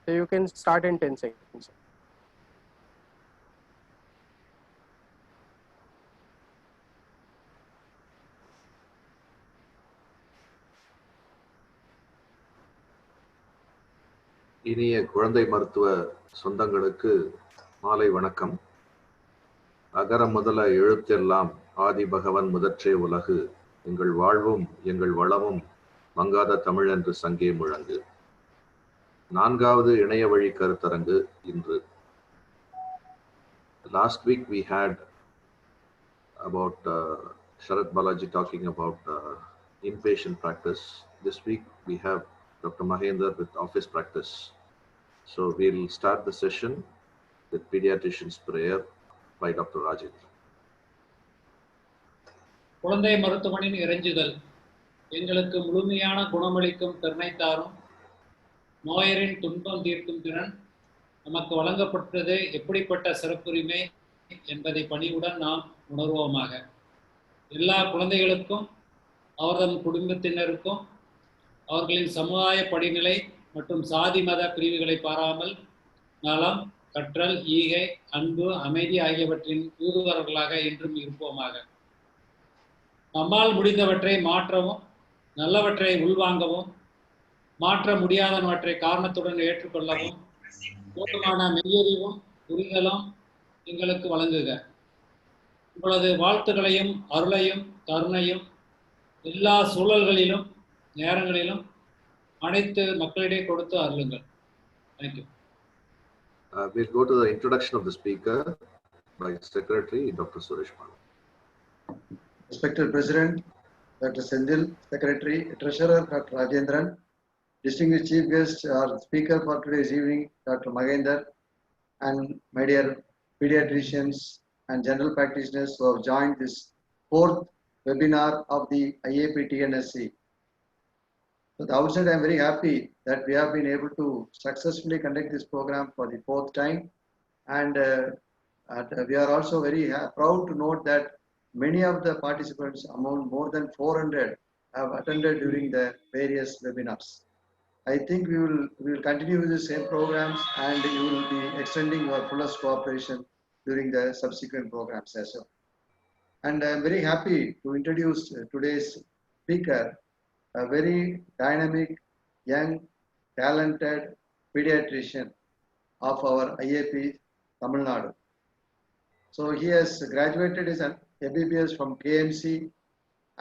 So you can start in 10 seconds. இனிய குழந்தை மருத்துவ சொந்தங்களுக்கு மாலை வணக்கம். அகர முதல எழுத்தெல்லாம் ஆதி பகவன் முதற்றே உலகு, எங்கள் வாழ்வும் எங்கள் வளமும் மங்காத தமிழ் என்று சங்கே முழங்கு. 4வது இணைய வழி கருத்தரங்கு இன்று. Last week we had about Sharat Balaji talking about inpatient practice. This week we have Dr. Mahendra with office practice. So we'll start the session with pediatrician's prayer by Dr. Rajendra. குழந்தை மருத்துவமனையின் இறைஞ்சுதல். எங்களுக்கு முழுமையான குணமளிக்கும் கருணை தாரும். நோயரின் துன்பம் தீர்க்கும் திறன் நமக்கு வழங்கப்பட்டது எப்படிப்பட்ட சிறப்புரிமை என்பதை பணிவுடன் நாம் உணர்வோமாக. எல்லா குழந்தைகளுக்கும் அவர்தம் குடும்பத்தினருக்கும் அவர்களின் சமுதாய படிநிலை மற்றும் சாதி மத பிரிவுகளை பாராமல் நலம், கற்றல், ஈகை, அன்பு, அமைதி ஆகியவற்றின் தூதுவர்களாக என்றும் இருப்போமாக. நம்மால் முடிந்தவற்றை மாற்றவும், நல்லவற்றை உள்வாங்கவும், மாற்ற முடியாதவற்றை காரணத்துடன் ஏற்றுக்கொள்ளவும் போதுமான மெய்யறிவும் புரிதலும் எங்களுக்கு வழங்குக. உங்களது வாழ்த்துக்களையும் அருளையும் கருணையும் எல்லா சூழல்களிலும் நேரங்களிலும் அனைத்து மக்களிடையே கொடுத்து அருளுங்கள். Thank you. We'll go to the introduction of the speaker by Secretary Dr. Suresh Babu. Respected President Dr. Sendil, Secretary, Treasurer Dr. Rajendran, distinguished Chief Guest, our Speaker for today's evening, Dr. Mahendra, and my dear pediatricians and general practitioners who have joined this 4th webinar of the IAP TNSC. At the outset, I am very happy that we have been able to successfully conduct this program for the 4th time, and we are also very proud to note that many of the participants, among more than 400, have attended during the various webinars. I think we will continue with the same programs, and you will be extending your fullest cooperation during the subsequent programs as well. And I am very happy to introduce today's speaker, a very dynamic, young, talented pediatrician of our IAP Tamil Nadu. So he has graduated as an MBBS from KMC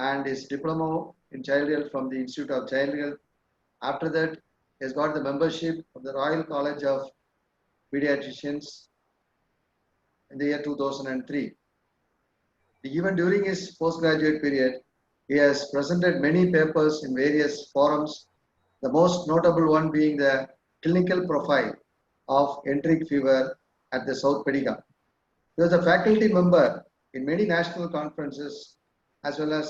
and his diploma in child health from the Institute of Child Health. After that, he has got the membership of the Royal College of Pediatricians in the year 2003. Even during his postgraduate period, he has presented many papers in various forums, the most notable one being the clinical profile of enteric fever at the South Pediga. He was a faculty member in many national conferences as well as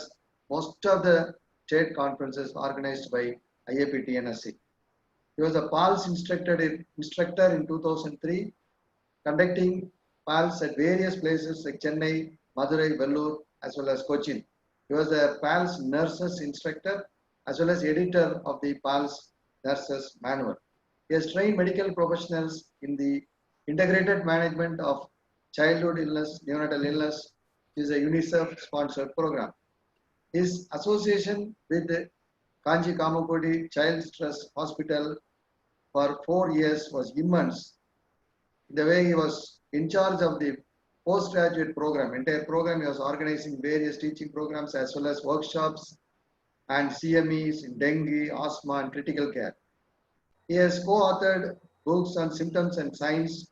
most of the state conferences organized by IAP TNSC. He was a PALS instructor in 2003, conducting PALS at various places like Chennai, Madurai, Vellore, as well as Cochin. He was a PALS nurses instructor as well as editor of the PALS nurses manual. He has trained medical professionals in the integrated management of childhood illness, neonatal illness, which is a UNICEF sponsored program. His association with Kanchi Kamakodi Child's Trust Hospital for 4 years was immense. In the way he was in charge of the postgraduate program, entire program, he was organizing various teaching programs as well as workshops and CMEs in dengue, asthma, and critical care. He has co-authored books on symptoms and signs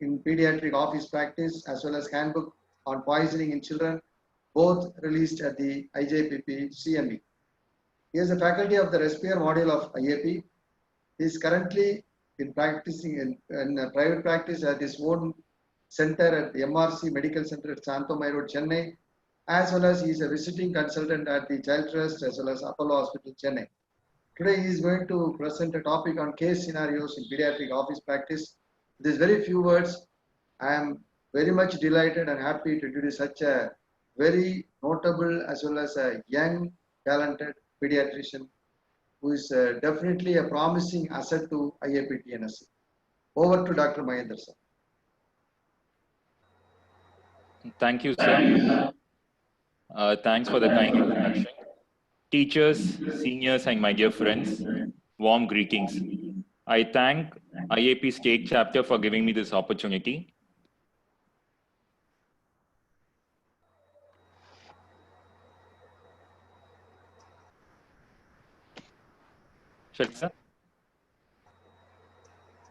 in pediatric office practice as well as handbook on poisoning in children, both released at the IJPP CME. He is a faculty of the Respire module of IAP. He is currently practicing in private practice at his own center at the MRC Medical Center at Santomai Road, Chennai, as well as he is a visiting consultant at the Child Trust as well as Apollo Hospital, Chennai. Today he is going to present a topic on case scenarios in pediatric office practice. With these very few words, I am very much delighted and happy to introduce such a very notable as well as a young, talented pediatrician who who is definitely a promising asset to IAP TNS. Over to Dr. Mahendra, sir. Thank you, sir. Thanks for the kind introduction. Teachers, seniors, and my dear friends, warm greetings. I thank IAP State Chapter for giving me this opportunity. Shall I, sir?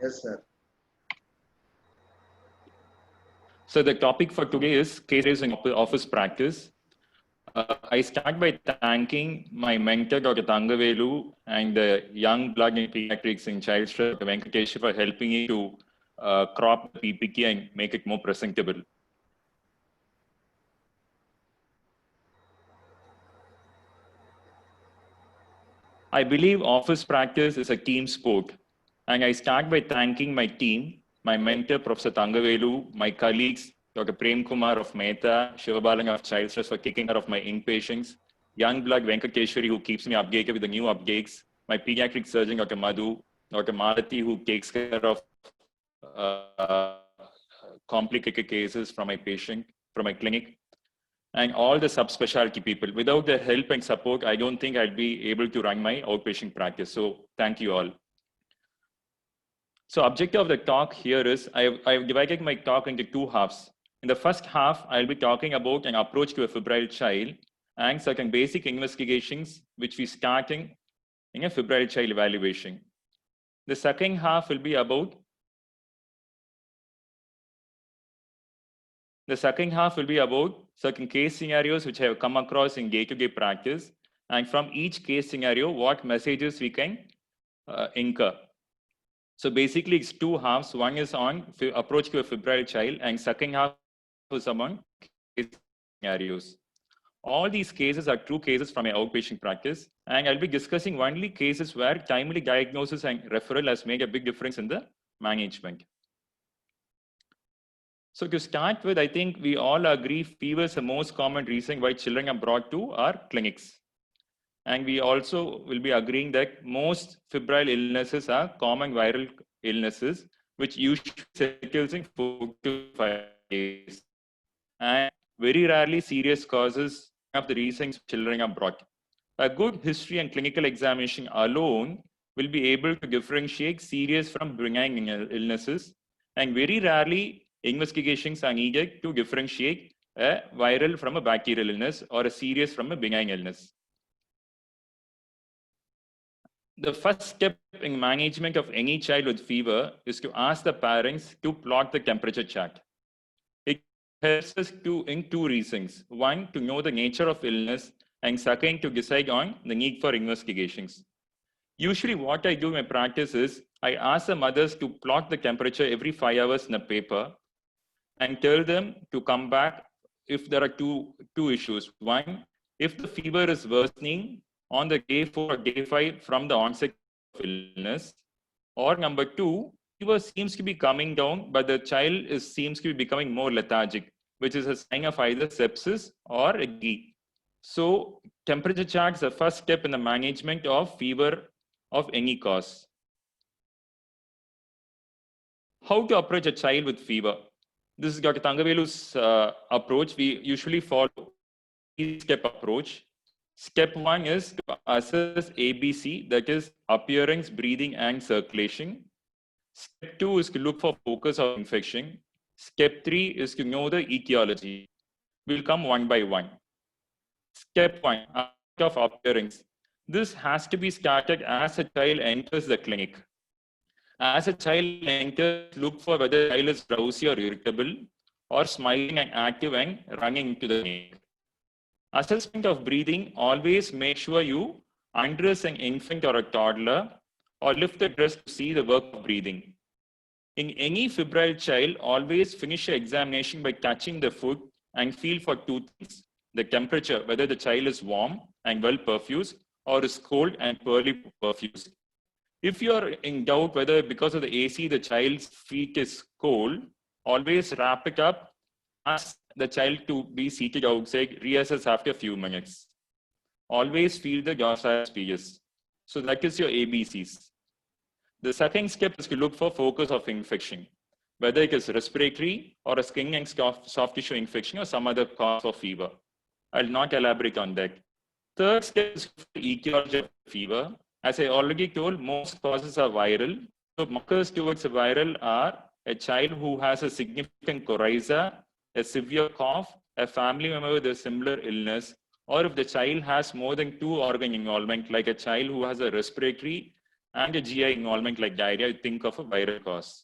Yes, sir. So the topic for today is cases in office practice. I start by thanking my mentor, Dr. Thangavelu, and the young blood in pediatrics in child stress, Dr. Venkatesh, for helping me to crop the PPT and make it more presentable. I believe office practice is a team sport, and I start by thanking my team, my mentor, Professor Thangavelu, my colleagues, Dr. Prem Kumar of Mehta, Shivabalan of Child Stress for taking care of my inpatients, young blood Venkateshwari who keeps me updated with the new updates, my pediatric surgeon, Dr. Madhu, Dr. Malathi who takes care of complicated cases from my patient, from my clinic, and all the subspecialty people. Without their help and support, I don't think I'd be able to run my outpatient practice. So thank you all. So objective of the talk here is, I've divided my talk into two halves. In the first half, I'll be talking about an approach to a febrile child and certain basic investigations which we starting in a febrile child evaluation. The second half will be about certain case scenarios which I have come across in day-to-day practice, and from each case scenario, what messages we can incur. So basically, it's two halves. One is on approach to a febrile child, and second half is among case scenarios. All these cases are true cases from my outpatient practice, and I'll be discussing only cases where timely diagnosis and referral has made a big difference in the management. So to start with, I think we all agree fever is the most common reason why children are brought to our clinics. And we also will be agreeing that most febrile illnesses are common viral illnesses, which usually settles in 4 to 5 days. And very rarely serious causes of the reasons children are brought. A good history and clinical examination alone will be able to differentiate serious from benign illnesses, and very rarely investigations are needed to differentiate a viral from a bacterial illness or a serious from a benign illness. The first step in management of any child with fever is to ask the parents to plot the temperature chart. It helps us in two reasons. One, to know the nature of illness, and second, to decide on the need for investigations. Usually what I do in my practice is, I ask the mothers to plot the temperature every 5 hours in a paper and tell them to come back if there are two issues. One, if the fever is worsening on the day 4 or day 5 from the onset of illness, or number 2, fever seems to be coming down, but the child seems to be becoming more lethargic, which is a sign of either sepsis or a GE. So temperature chart is the first step in the management of fever of any cause. How to approach a child with fever? This is Dr. Thangavelu's approach. We usually follow a 3-step approach. Step 1 is to assess ABC, that is appearance, breathing, and circulation. Step 2 is to look for focus of infection. Step 3 is to know the etiology. We'll come one by one. Step 1, of appearance. This has to be started as a child enters the clinic. As a child enters, look for whether the child is drowsy or irritable, or smiling and active and running into the clinic. Assessment of breathing, always make sure you undress an infant or a toddler, or lift the dress to see the work of breathing. In any febrile child, always finish your examination by touching the foot and feel for 2 things. The temperature, whether the child is warm and well perfused or is cold and poorly perfused. If you are in doubt whether because of the AC the child's feet is cold, always wrap it up, ask the child to be seated outside, reassess after a few minutes. Always feel the dorsal species. So that is your ABCs. The second step is to look for focus of infection, whether it is respiratory or a skin and soft tissue infection or some other cause of fever. I'll not elaborate on that. Third step is etiology of fever. As I already told, most causes are viral. So markers towards a viral are a child who has a significant coryza, a severe cough, a family member with a similar illness, or if the child has more than 2 organ involvement, like a child who has a respiratory and a GI involvement like diarrhea, you think of a viral cause.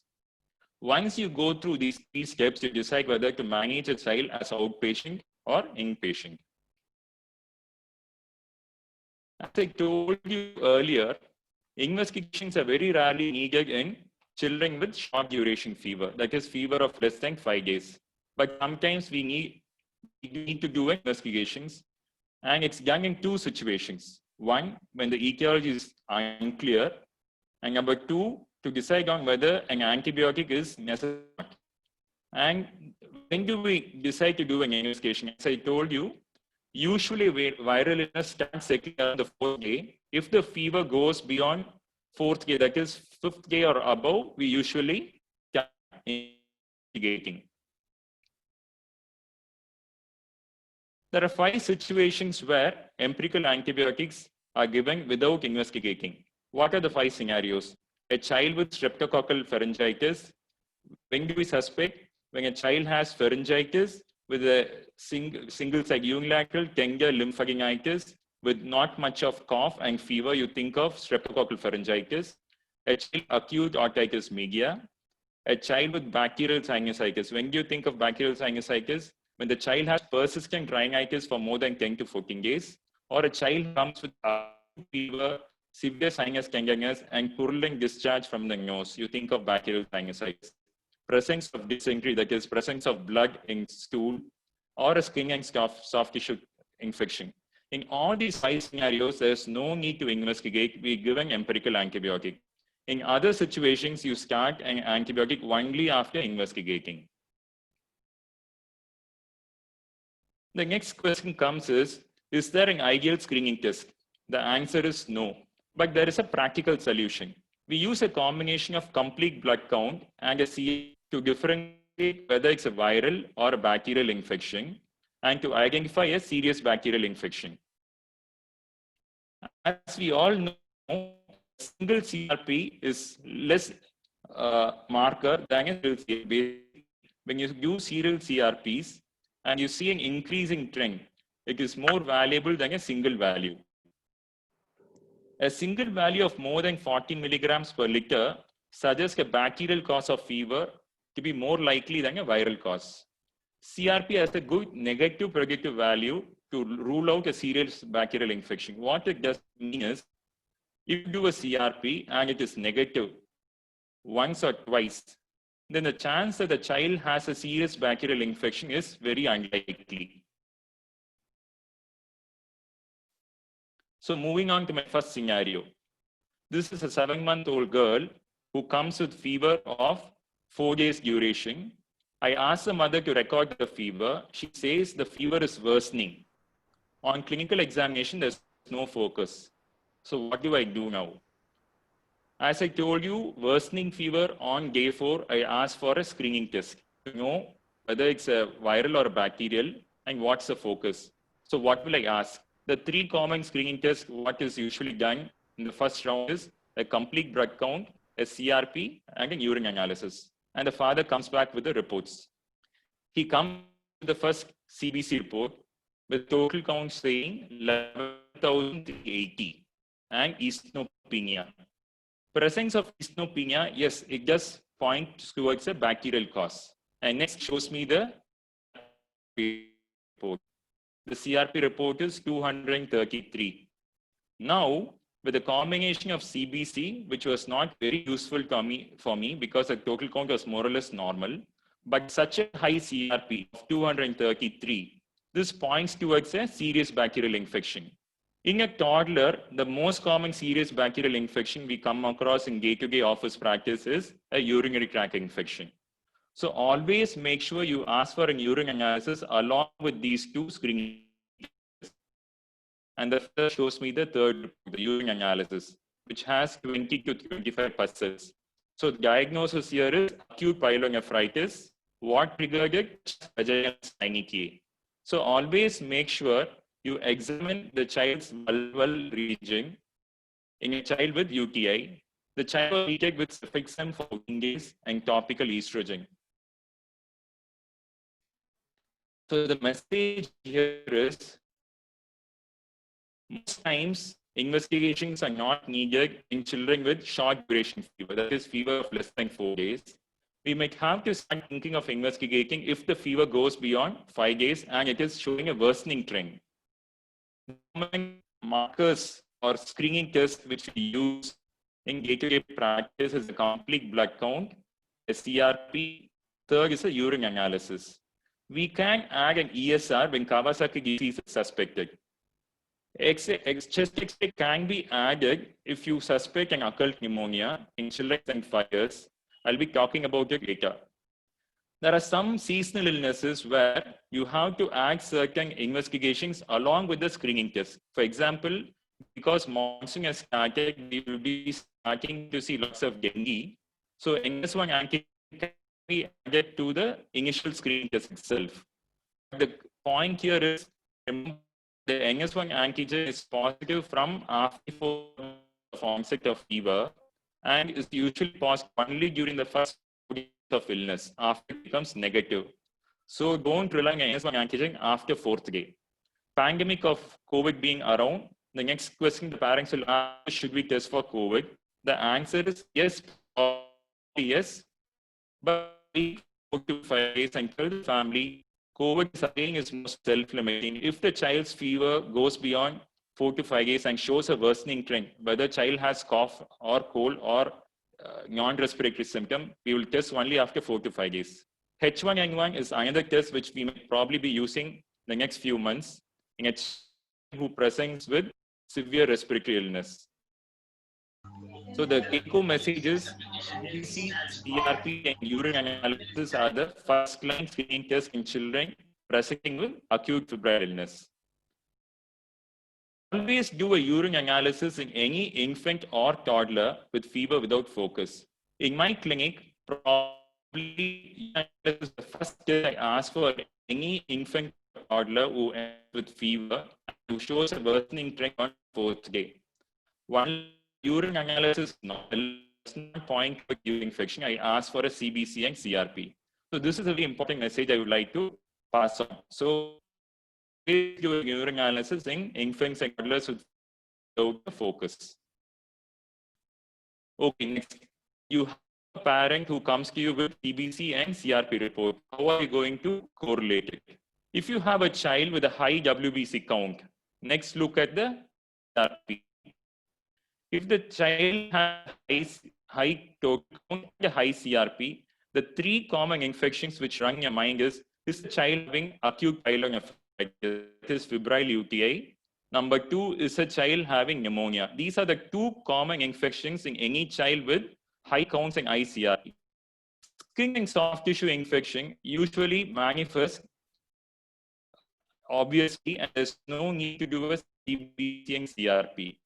Once you go through these 3 steps, you decide whether to manage a child as outpatient or inpatient. As I told you earlier, investigations are very rarely needed in children with short duration fever, that is fever of less than 5 days. But sometimes we need to do investigations, and it's done in 2 situations. One, when the etiology is unclear, and number 2, to decide on whether an antibiotic is necessary. And when do we decide to do an investigation? As I told you, usually viral illness starts on the 4th day. If the fever goes beyond 4th day, that is 5th day or above, we usually start investigating. There are 5 situations where empirical antibiotics are given without investigating. What are the 5 scenarios? A child with streptococcal pharyngitis. When do we suspect? When a child has pharyngitis with a single site unilateral tender lymphadenitis with not much of cough and fever, you think of streptococcal pharyngitis. A child acute otitis media. A child with bacterial sinusitis. When do you think of bacterial sinusitis? When the child has persistent rhinitis for more than 10 to 14 days, or a child comes with fever, severe sinus tenderness, and purulent discharge from the nose, you think of bacterial sinusitis. Presence of dysentery, that is presence of blood in stool, or a skin and soft tissue infection. In all these 5 scenarios, there's no need to investigate. We give an empirical antibiotic. In other situations, you start an antibiotic only after investigating. The next question comes is there an ideal screening test? The answer is no, but there is a practical solution. We use a combination of complete blood count and a CA to differentiate whether it's a viral or a bacterial infection and to identify a serious bacterial infection. As we all know, a single CRP is less marker than a serial CRP. When you do serial CRPs and you see an increasing trend, it is more valuable than a single value. A single value of more than 40 milligrams per liter suggests a bacterial cause of fever to be more likely than a viral cause. CRP has a good negative predictive value to rule out a serious bacterial infection. What it does mean is, if you do a CRP and it is negative once or twice, then the chance that the child has a serious bacterial infection is very unlikely. So moving on to my first scenario. This is a 7-month-old girl who comes with fever of 4 days duration. I asked the mother to record the fever. She says the fever is worsening. On clinical examination, there's no focus. So what do I do now? As I told you, worsening fever on day 4, I asked for a screening test to know whether it's a viral or a bacterial and what's the focus. So what will I ask? The 3 common screening tests, what is usually done in the first round is a complete blood count, a CRP, and a urine analysis. And the father comes back with the reports. He comes with the first CBC report with total count saying 11,080 and eosinopenia. Presence of eosinopenia, yes, it does point towards a bacterial cause. And next shows me the report. The CRP report is 233. Now, with a combination of CBC, which was not very useful for me because the total count was more or less normal, but such a high CRP of 233, this points towards a serious bacterial infection. In a toddler, the most common serious bacterial infection we come across in day-to-day office practice is a urinary tract infection. So always make sure you ask for an urine analysis along with these 2 screening tests. and the fifth shows me the third, the urine analysis, which has 20 to 25 puzzles. So the diagnosis here is acute pyelonephritis. What triggered it? Vaginal synechiae. So always make sure you examine the child's vulval region in a child with UTI. The child was treated with Cefixime for 14 days and topical estrogen. So the message here is, most times investigations are not needed in children with short duration fever, that is fever of less than 4 days. We might have to start thinking of investigating if the fever goes beyond 5 days and it is showing a worsening trend. Markers or screening tests which we use in day-to-day practice is a complete blood count, a CRP, third is a urine analysis. We can add an ESR when Kawasaki disease is suspected. Chest X-ray can be added if you suspect an occult pneumonia in children and 5 years. I'll be talking about it later. There are some seasonal illnesses where you have to add certain investigations along with the screening test. For example, because monsoon has started, we will be starting to see lots of dengue. So NS1 antigen can be added to the initial screening test itself. The point here is, remember, the NS1 antigen is positive from after onset of fever and is usually positive only during the first days of illness. After it becomes negative. So don't rely on NS1 antigen after 4th day. Pandemic of COVID being around, the next question the parents will ask, should we test for COVID? The answer is yes, yes, but 4 to 5 days and tell the family COVID again is most self-limiting. If the child's fever goes beyond 4 to 5 days and shows a worsening trend, whether child has cough or cold or non-respiratory symptom, we will test only after 4 to 5 days. H1N1 is another test which we may probably be using the next few months in a child who presents with severe respiratory illness. So the take-home message is CBC, CRP, and urine analysis are the first-line screening tests in children presenting with acute febrile illness. Always do a urine analysis in any infant or toddler with fever without focus. In my clinic, probably the first test I ask for any infant or toddler who ends with fever who shows a worsening trend on 4th day. One urine analysis does not point to urine infection. I ask for a CBC and CRP. So this is a very important message I would like to pass on. So do a urine analysis in infants and toddlers without focus. Okay, next. You have a parent who comes to you with CBC and CRP report. How are you going to correlate it? If you have a child with a high WBC count, next look at the CRP. If the child has high total count and high CRP, the 3 common infections which run in your mind is the child having acute pyelonephritis, that is febrile UTI. Number 2 is a child having pneumonia. These are the 2 common infections in any child with high counts and high CRP. Skin and soft tissue infection usually manifest obviously, and there's no need to do a CBC and CRP.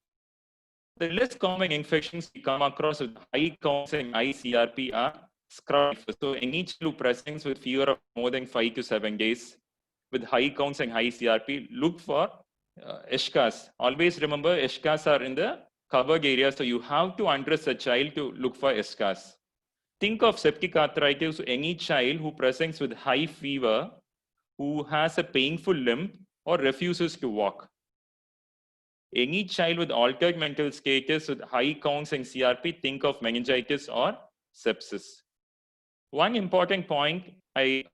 The less common infections we come across with high counts and high CRP are scrub. So any child who presents with fever of more than 5 to 7 days with high counts and high CRP, look for Eschkas. Always remember, Eschkas are in the covered area, so you have to undress a child to look for Eschkas. Think of septic arthritis, any child who presents with high fever, who has a painful limb or refuses to walk. Any child with altered mental status with high counts and CRP, think of meningitis or sepsis. One important point I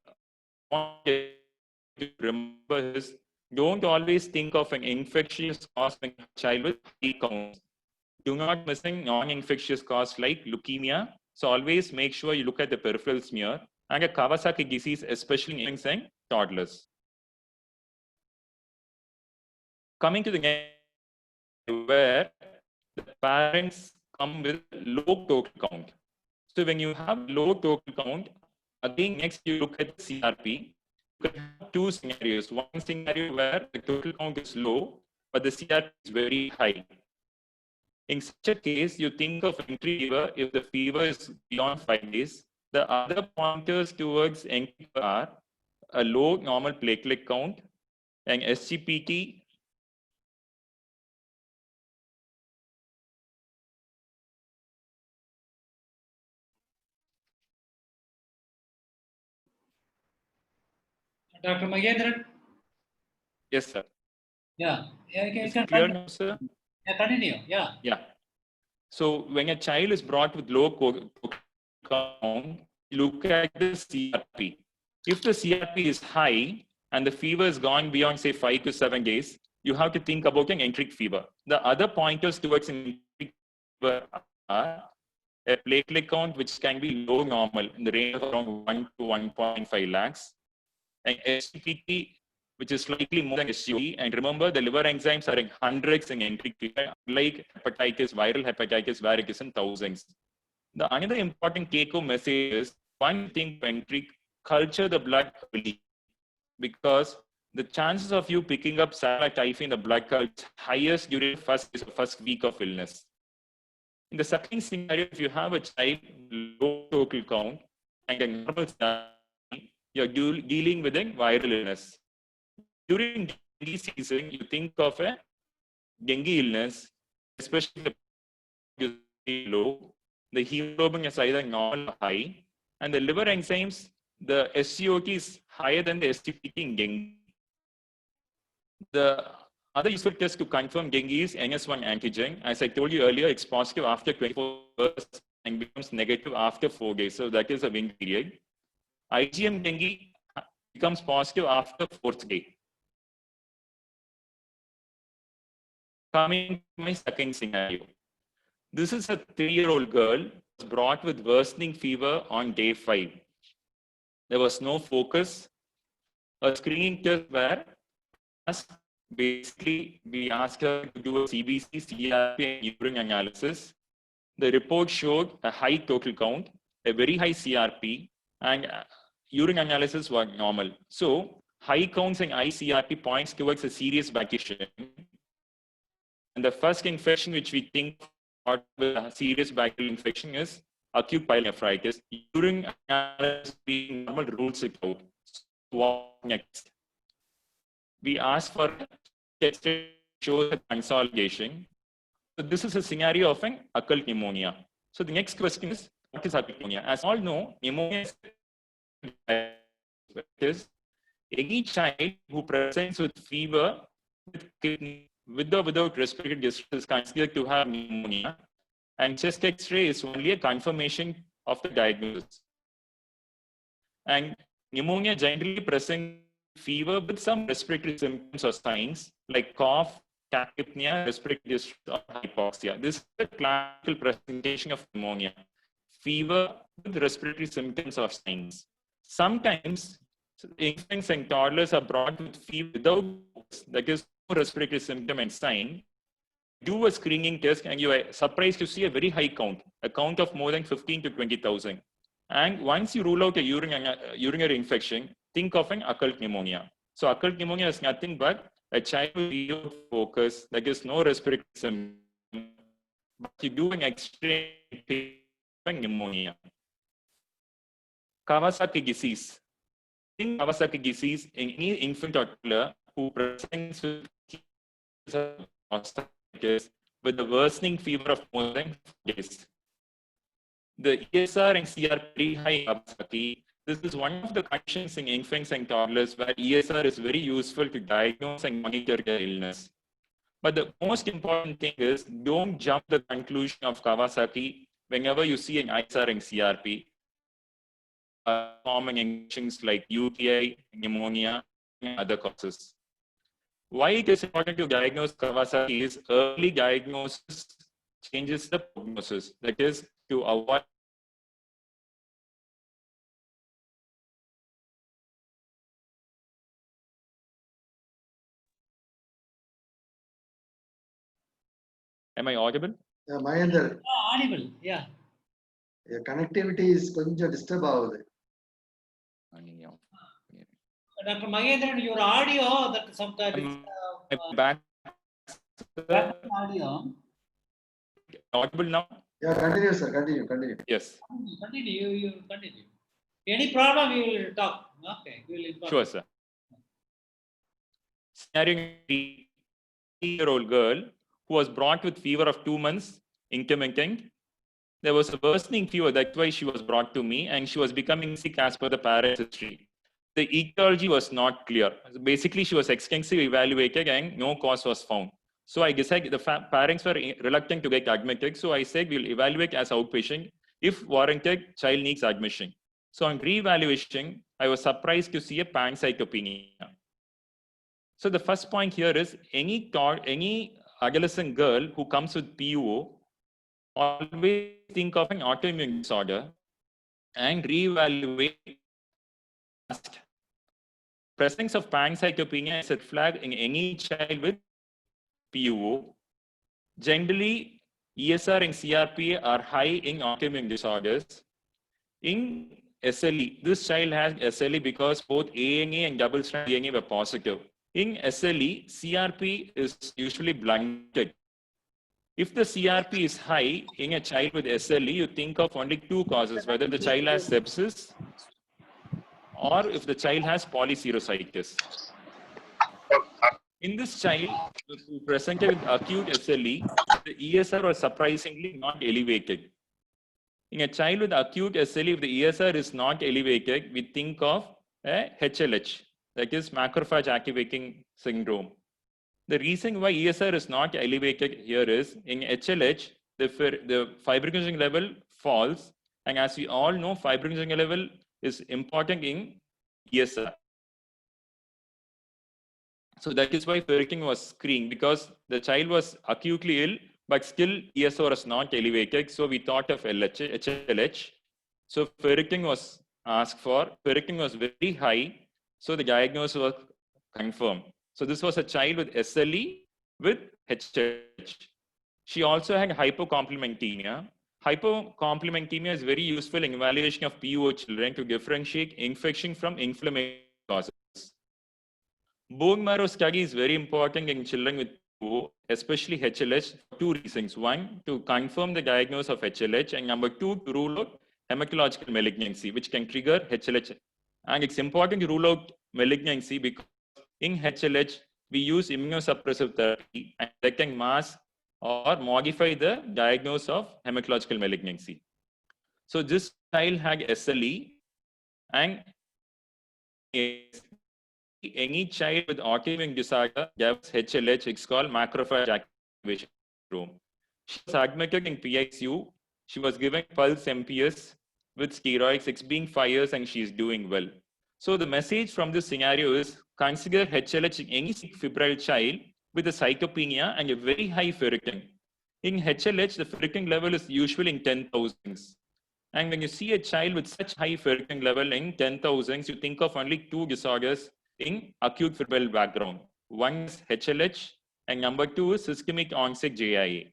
want to remember is, don't always think of an infectious cause in a child with high counts. Do not miss non-infectious cause like leukemia. So always make sure you look at the peripheral smear and a Kawasaki disease, especially in infants and toddlers. Coming to the next, where the parents come with low total count. So when you have low total count, again, next you look at the CRP. You can have 2 scenarios. One scenario where the total count is low, but the CRP is very high. In such a case, you think of entry fever if the fever is beyond 5 days. The other pointers towards entry fever are a low normal platelet count, an SGPT, Dr. Mahendran? yes, sir. Yeah, you Is can it clear continue. now, sir? Yeah, continue. Yeah. Yeah. So when a child is brought with low count, look at the CRP. If the CRP is high and the fever is gone beyond, say, 5 to 7 days, you have to think about an enteric fever. The other pointers towards an enteric fever are a platelet count which can be low normal in the range of around 1 to 1.5 lakhs, and SGPT which is slightly more than SUV. And remember, the liver enzymes are in hundreds in enteric fever, like hepatitis, viral hepatitis, where it is in thousands. The another important take-home message is, one thing, enteric, culture the blood early, because the chances of you picking up Salmonella typhi in the blood culture is highest during the first week of illness. In the second scenario, if you have a child low total count and a normal study, you're dealing with a viral illness. During dengue season, you think of a dengue illness, especially the low, the hemoglobin is either normal or high, and the liver enzymes, the SCOT is higher than the SGPT in dengue. The other useful test to confirm dengue is NS1 antigen. As I told you earlier, it's positive after 24 hours and becomes negative after 4 days. So that is a window period. IgM dengue becomes positive after 4th day. Coming to my second scenario. This is a 3-year-old girl brought with worsening fever on day 5. There was no focus. A screening test where basically we asked her to do a CBC, CRP, and urine analysis. The report showed a high total count, a very high CRP, and urine analysis was normal. So high counts and high CRP points towards a serious bacterial. And the first infection which we think with a serious bacterial infection is acute pyelonephritis. Urine analysis being normal rules it out. What next? We ask for test to show the consolidation. So this is a scenario of an occult pneumonia. So the next question is, what is occult pneumonia? As all know, pneumonia is any child who presents with fever with or without respiratory distress is considered to have pneumonia, and chest X-ray is only a confirmation of the diagnosis. And pneumonia generally presents fever with some respiratory symptoms or signs like cough, tachypnea, respiratory distress, or hypoxia. This is the classical presentation of pneumonia: fever with respiratory symptoms or signs. Sometimes infants and toddlers are brought with fever without, that is, no respiratory symptom and sign. Do a screening test and you are surprised to see a very high count, a count of more than 15 to 20,000. And once you rule out a urinary infection, think of an occult pneumonia. So occult pneumonia is nothing but a child with focus, that is no respiratory symptom, but you do an X-ray pneumonia. Kawasaki disease. In Kawasaki disease, in any infant or toddler who presents with the worsening fever of more than 4 days. The ESR and CR are very high in Kawasaki. This is one of the conditions in infants and toddlers where ESR is very useful to diagnose and monitor their illness. But the most important thing is, don't jump the conclusion of Kawasaki whenever you see an ISR and CRP. Common infections like UTI, pneumonia, and other causes. Why it is important to diagnose Kawasaki is early diagnosis changes the prognosis. That is, to avoid Am I audible? Mahendra, Audible, yeah. connectivity is கொஞ்சம் disturb ஆகுது. Dr. Mahendran, your audio that sometimes back Back to audio. Audible now? Yeah, continue, sir. Continue. Yes. Continue. You continue. Any problem, you will talk. Okay, we will inform. Sure, sir. Scenario: 3-year-old girl who was brought with fever of 2 months, intermittent. There was a worsening fever, that's why she was brought to me, and she was becoming sick as per the parents' history. The etiology was not clear. Basically, she was extensively evaluated and no cause was found. So I decided the parents were reluctant to get admitted. So I said we'll evaluate as outpatient. If warranted, child needs admission. So on re-evaluation, I was surprised to see a pancytopenia. So the first point here is any adolescent girl who comes with PUO, always think of an autoimmune disorder and reevaluate. Presence of pancytopenia is a flag in any child with PUO. Generally, ESR and CRP are high in autoimmune disorders. In SLE, this child has SLE because both ANA and double-strand DNA were positive. In SLE, CRP is usually blunted. If the CRP is high in a child with SLE, you think of only two causes, whether the child has sepsis or if the child has polyserositis. In this child who presented with acute SLE, the ESR was surprisingly not elevated. In a child with acute SLE, if the ESR is not elevated, we think of a HLH, that is macrophage activating syndrome. The reason why ESR is not elevated here is in HLH, the fibrinogen level falls. And as we all know, fibrinogen level is important in ESR. So that is why ferritin was screened, because the child was acutely ill, but still ESR was not elevated. So we thought of HLH. So ferritin was asked for. Ferritin was very high. So the diagnosis was confirmed. So this was a child with SLE with HLH. She also had hypocomplementemia. Hypocomplementemia is very useful in evaluation of PUO children to differentiate infection from inflammatory causes. Bone marrow study is very important in children with PUO, especially HLH, for two reasons. One, to confirm the diagnosis of HLH, and number two, to rule out hematological malignancy, which can trigger HLH. And it's important to rule out malignancy because in HLH, we use immunosuppressive therapy and that can mask or modify the diagnosis of hematological malignancy. So this child had SLE, and any child with autoimmune disorder gets HLH, it's called macrophage activation syndrome. She was admitted in PICU. She was given pulse MPS with steroids. It's been 5 years and she's doing well. So the message from this scenario is consider HLH in any sick febrile child with a cytopenia and a very high ferritin. In HLH, the ferritin level is usually in 10,000s. And when you see a child with such high ferritin level in 10,000s, you think of only two disorders in acute febrile background. One is HLH and number two is systemic onset JIA.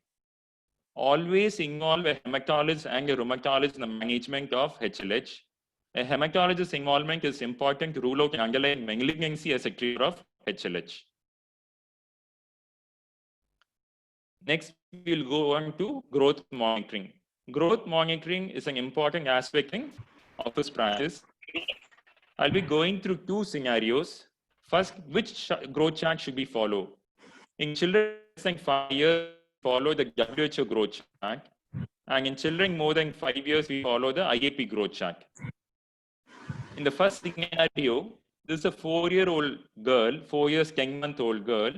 Always involve a hematologist and a rheumatologist in the management of HLH. A hematologist's involvement is important to rule out an underlying malignancy as a trigger of HLH. Next, we'll go on to growth monitoring. Growth monitoring is an important aspect in office practice. I'll be going through two scenarios. First, which growth chart should we follow? In children less than 5 years, follow the WHO growth chart. And in children more than 5 years, we follow the IAP growth chart. In the first scenario, this is a 4-year-old girl, 4 years, 10-month-old girl,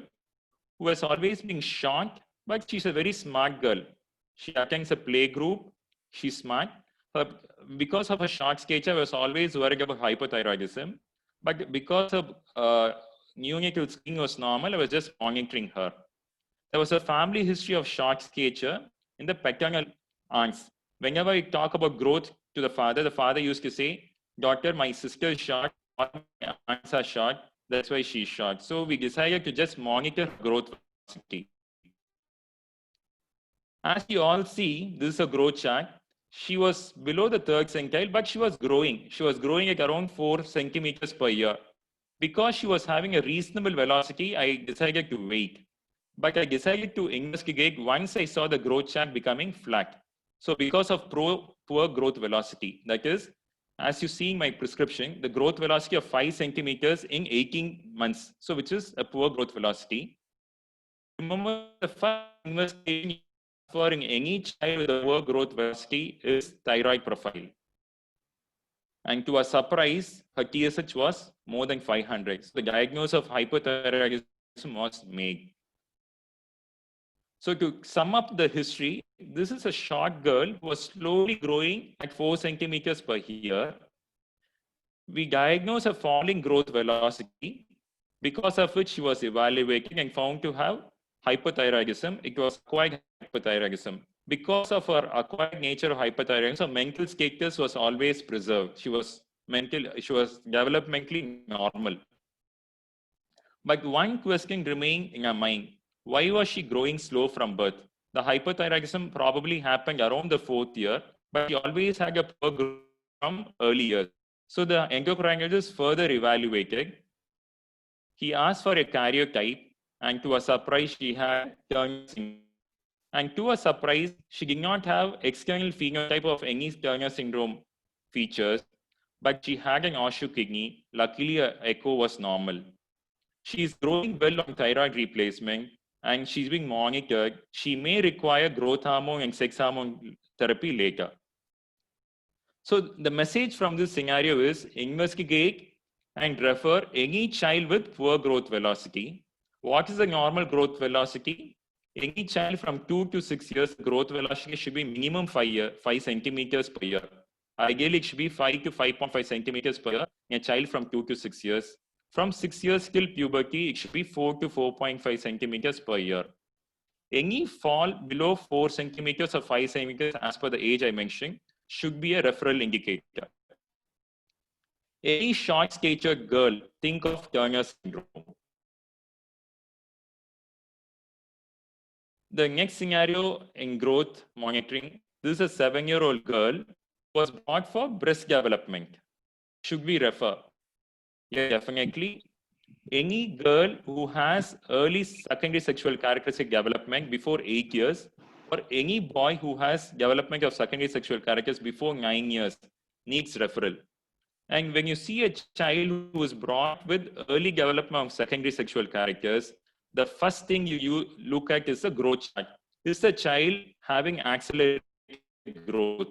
who has always been short, but she's a very smart girl. She attends a play group. She's smart. Because of her short stature, I was always worried about hypothyroidism. But because of neonatal skin was normal, I was just monitoring her. There was a family history of short stature in the paternal aunts. Whenever I talk about growth to the father used to say, "Daughter, my sister is short, my aunts are short, that's why she's short." So we decided to just monitor growth velocity. As you all see, this is a growth chart. She was below the 3rd centile, but she was growing. She was growing at around 4 centimeters per year. Because she was having a reasonable velocity, I decided to wait. But I decided to investigate once I saw the growth chart becoming flat. So because of poor growth velocity, that is, as you see in my prescription, the growth velocity of 5 centimeters in 18 months, so which is a poor growth velocity. Remember, the first investigation for any child with a poor growth velocity is thyroid profile. And to our surprise, her TSH was more than 500. So the diagnosis of hypothyroidism was made. So to sum up the history, this is a short girl who was slowly growing at 4 centimeters per year. We diagnosed a falling growth velocity, because of which she was evaluated and found to have hypothyroidism. It was acquired hypothyroidism. Because of her acquired nature of hypothyroidism, her mental status was always preserved. She was developmentally normal. But one question remained in her mind. Why was she growing slow from birth? The hypothyroidism probably happened around the 4th year, but she always had a poor growth from early years. So the endocrinologist further evaluated. He asked for a karyotype, and to her surprise, she had Turner syndrome. And to her surprise, she did not have external phenotype of any Turner syndrome features, but she had an horseshoe kidney. Luckily, her echo was normal. She is growing well on thyroid replacement, and she's being monitored. She may require growth hormone and sex hormone therapy later. So the message from this scenario is investigate and refer any child with poor growth velocity. What is the normal growth velocity? Any child from 2 to 6 years, growth velocity should be minimum 5 centimeters per year. Ideally, it should be 5 to 5.5 centimeters per year in a child from 2 to 6 years. From 6 years till puberty, it should be 4 to 4.5 centimeters per year. Any fall below 4 centimeters or 5 centimeters, as per the age I mentioned, should be a referral indicator. Any short statured girl, think of Turner syndrome. The next scenario in growth monitoring, this is a 7-year-old girl who was brought for breast development. Should we refer? Yeah, definitely. Any girl who has early secondary sexual characteristic development before 8 years, or any boy who has development of secondary sexual characters before 9 years needs referral. And when you see a child who is brought with early development of secondary sexual characters, the first thing you look at is the growth chart. Is the child having accelerated growth?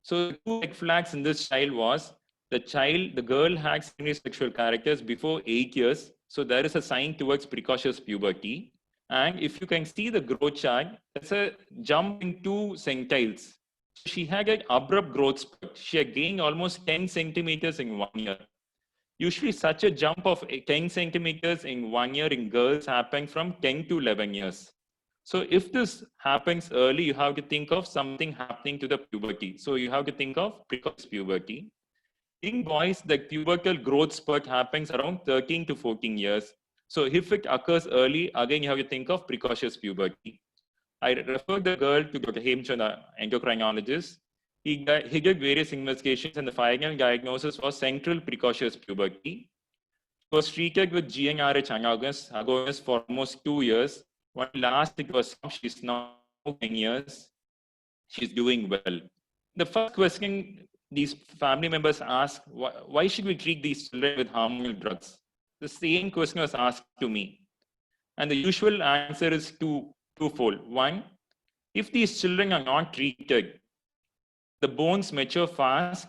So the 2 red flags in this child was the girl had secondary sexual characters before 8 years. So there is a sign towards precocious puberty. And if you can see the growth chart, there's a jump in 2 centiles. She had an abrupt growth spurt. She had gained almost 10 centimeters in 1 year. Usually such a jump of 10 centimeters in 1 year in girls happen from 10 to 11 years. So if this happens early, you have to think of something happening to the puberty. So you have to think of precocious puberty. In boys, the pubertal growth spurt happens around 13 to 14 years. So if it occurs early, again, you have to think of precocious puberty. I referred the girl to Dr. Hemchand, the endocrinologist. He did various investigations, and the final diagnosis was central precocious puberty. She was treated with GnRH agonist for almost 2 years. When last it was stopped, she's now 10 years. She's doing well. The first question these family members ask, why should we treat these children with hormonal drugs? The same question was asked to me. And the usual answer is twofold. One, if these children are not treated, the bones mature fast,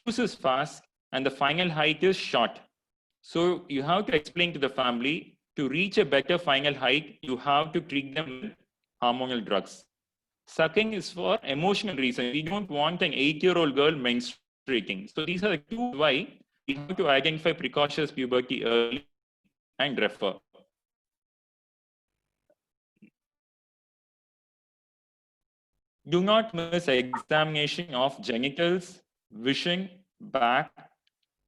fuses fast, and the final height is short. So you have to explain to the family, to reach a better final height, you have to treat them with hormonal drugs. Second is for emotional reasons. We don't want an 8-year-old girl menstruating. So these are the 2 why we have to identify precocious puberty early and refer. Do not miss an examination of genitals, vision, back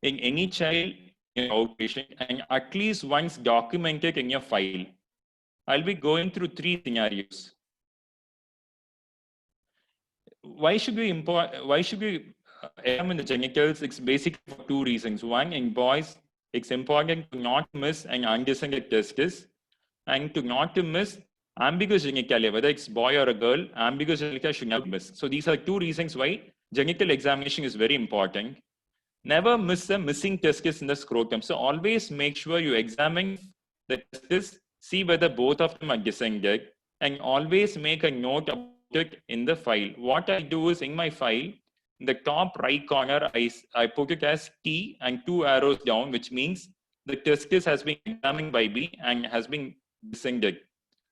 in any child in outpatient, and at least once documented in your file. I'll be going through 3 scenarios. Why should we examine the genitals? It's basically for 2 reasons. One, in boys, it's important to not miss an undescended testis. and not to miss ambiguous genitalia, whether it's boy or a girl, ambiguous genitalia should never miss. So these are two reasons why genital examination is very important. Never miss a missing testis in the scrotum. So always make sure you examine the testis, see whether both of them are descended, and always make a note about it in the file. What I do is in my file, in the top right corner, I put it as T and 2 arrows down, which means the testis has been examined by me and has been descended,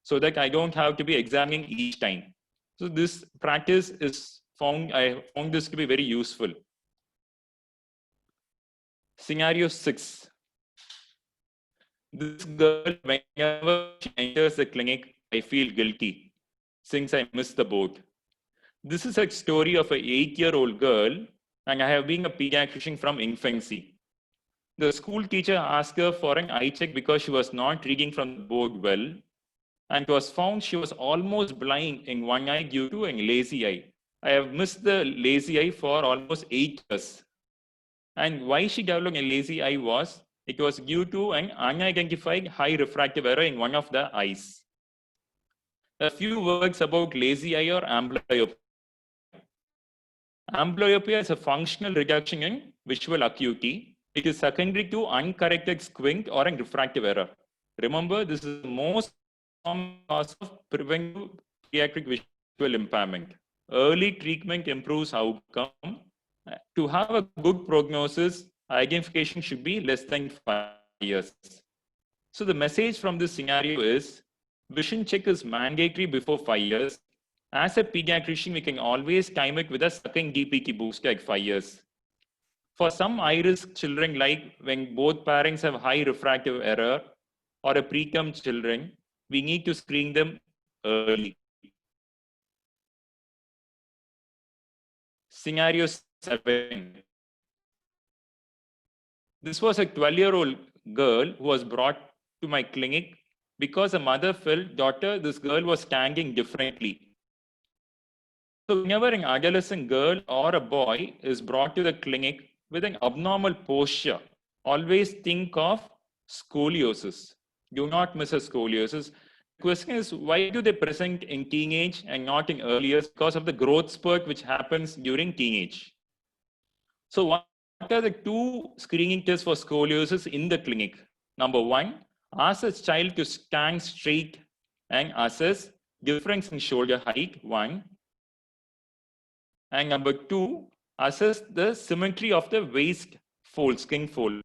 so that I don't have to be examining each time. So this practice is I found this to be very useful. Scenario 6. This girl, whenever she enters the clinic, I feel guilty since I missed the boat. This is a story of an 8-year-old girl, and I have been a pediatrician from infancy. The school teacher asked her for an eye check because she was not reading from the board well, and it was found she was almost blind in one eye due to a lazy eye. I have missed the lazy eye for almost 8 years. And why she developed a lazy eye was, it was due to an unidentified high refractive error in one of the eyes. A few words about lazy eye or amblyopia. Amblyopia is a functional reduction in visual acuity. It is secondary to uncorrected squint or a refractive error. Remember, this is the most common cause of preventive pediatric visual impairment. Early treatment improves outcome. To have a good prognosis, identification should be less than 5 years. So the message from this scenario is, vision check is mandatory before 5 years. As a pediatrician, we can always time it with a second DPT booster at 5 years. For some high-risk children, like when both parents have high refractive error or a preterm children, we need to screen them early. Scenario 7. This was a 12-year-old girl who was brought to my clinic because a mother felt, daughter, this girl was standing differently. So whenever an adolescent girl or a boy is brought to the clinic with an abnormal posture, always think of scoliosis. Do not miss a scoliosis. The question is, why do they present in teenage and not in early years? Because of the growth spurt which happens during teenage. So what are the 2 screening tests for scoliosis in the clinic? Number 1, ask a child to stand straight and assess difference in shoulder height, 1. And number 2, assess the symmetry of the waist fold, skin fold.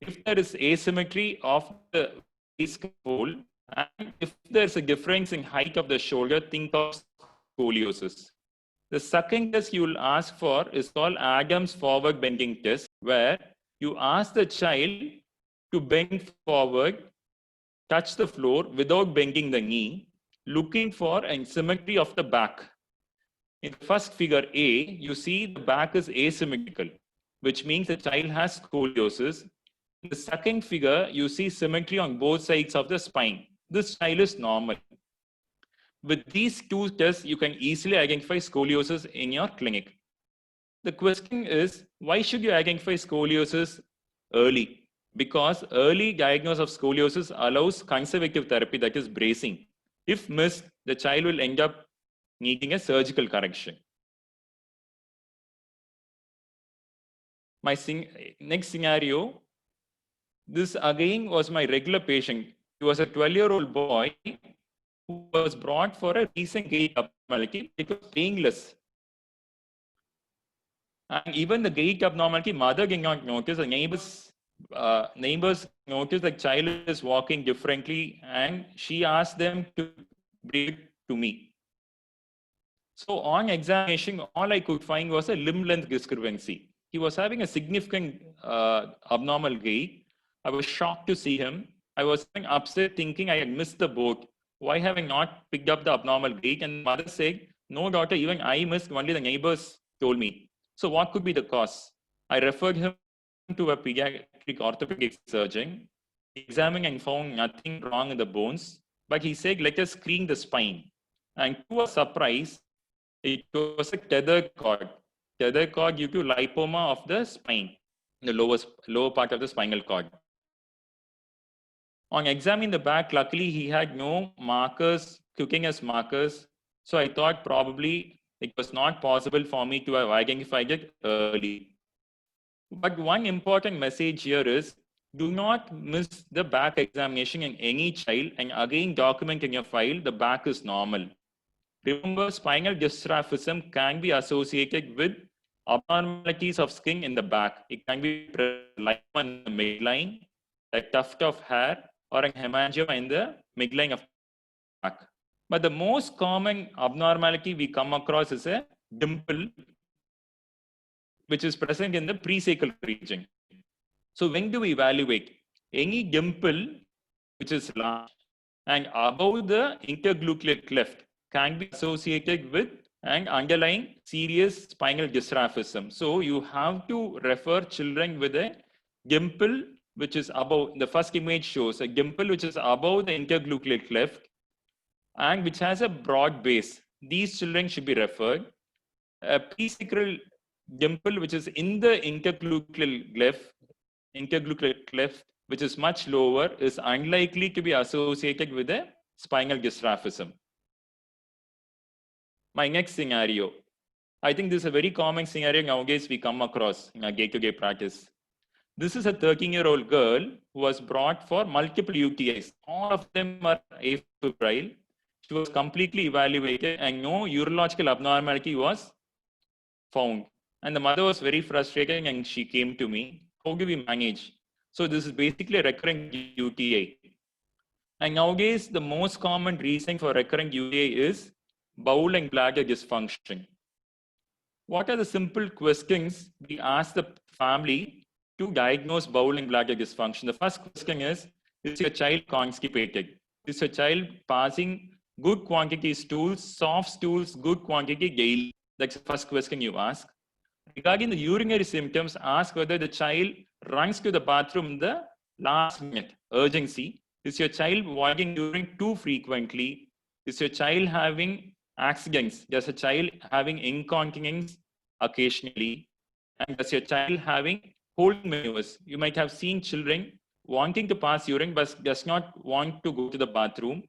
If there is asymmetry of the waist fold, and if there's a difference in height of the shoulder, think of scoliosis. The second test you will ask for is called Adams forward bending test, where you ask the child to bend forward, touch the floor without bending the knee, looking for a symmetry of the back. In the first figure A, you see the back is asymmetrical, which means the child has scoliosis. In the second figure, you see symmetry on both sides of the spine. This child is normal. With these 2 tests, you can easily identify scoliosis in your clinic. The question is, why should you identify scoliosis early? Because early diagnosis of scoliosis allows conservative therapy, that is bracing. If missed, the child will end up needing a surgical correction. My next scenario, this again was my regular patient. He was a 12-year-old boy who was brought for a recent gait abnormality. It was painless. And even the gait abnormality, mother did not notice. The neighbors noticed the child is walking differently, and she asked them to bring it to me. So on examination, all I could find was a limb length discrepancy. He was having a significant abnormal gait. I was shocked to see him. I was upset, thinking I had missed the boat. Why have I not picked up the abnormal gait? And mother said, no, daughter, even I missed, only the neighbors told me. So what could be the cause? I referred him to a pediatric orthopedic surgeon, examined and found nothing wrong in the bones, but he said, let us screen the spine. And to a surprise, it was a tethered cord due to lipoma of the spine, the lower part of the spinal cord. On examining the back, luckily he had no markers, cooking as markers. So I thought probably it was not possible for me to have identified it early. But one important message here is, do not miss the back examination in any child and again document in your file the back is normal. Remember, spinal dystrophism can be associated with abnormalities of skin in the back. It can be lima in the midline, a tuft of hair, or a hemangioma in the midline of the back. But the most common abnormality we come across is a dimple, which is present in the presacral region. So when do we evaluate? Any dimple which is large and above the intergluteal cleft can be associated with an underlying serious spinal dystrophism. So you have to refer children with a dimple which is above, the first image shows a dimple which is above the intergluteal cleft and which has a broad base. These children should be referred. A presacral dimple which is in the intergluteal cleft, which is much lower, is unlikely to be associated with a spinal dystrophism. My next scenario. I think this is a very common scenario nowadays we come across in our day-to-day practice. This is a 13-year-old girl who was brought for multiple UTIs. All of them are afebrile. She was completely evaluated and no urological abnormality was found. And the mother was very frustrated and she came to me. How do we manage? So this is basically a recurrent UTI. And nowadays, the most common reason for recurrent UTI is bowel and bladder dysfunction. What are the simple questions we ask the family to diagnose bowel and bladder dysfunction? The first question is your child constipated? Is your child passing good quantity stools, soft stools, good quantity daily? That's the first question you ask. Regarding the urinary symptoms, ask whether the child runs to the bathroom in the last minute, urgency. Is your child voiding urine too frequently? Is your child having accidents? Does a child having incontinence occasionally? And does your child having holding maneuvers? You might have seen children wanting to pass urine but does not want to go to the bathroom.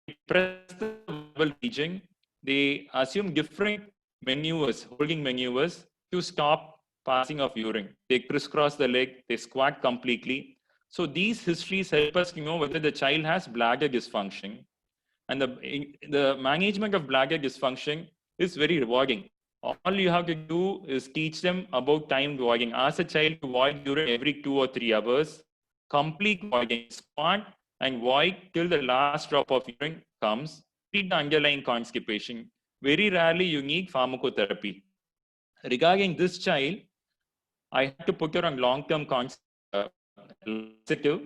They press the vulval region. They assume different maneuvers, holding maneuvers to stop passing of urine. They crisscross the leg, they squat completely. So these histories help us to know whether the child has bladder dysfunction. And the management of bladder dysfunction is very rewarding. All you have to do is teach them about timed voiding. Ask a child to void urine every 2 or 3 hours. Complete voiding, squat and void till the last drop of urine comes. Treat the underlying constipation. Very rarely you need pharmacotherapy. Regarding this child, I had to put her on long-term laxative,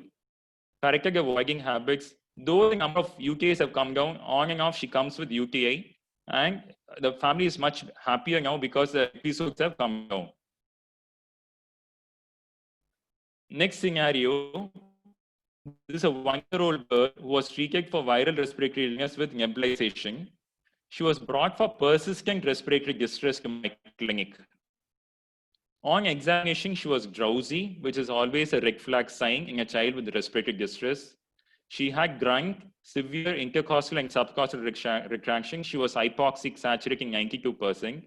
corrected her voiding habits. Though the number of UTIs have come down, on and off she comes with UTI, and the family is much happier now because the episodes have come down. Next scenario, this is a 1-year-old girl who was treated for viral respiratory illness with nebulization. She was brought for persistent respiratory distress to my clinic. On examination, she was drowsy, which is always a red flag sign in a child with respiratory distress. She had grunt, severe intercostal and subcostal retraction. She was hypoxic, saturating 92%.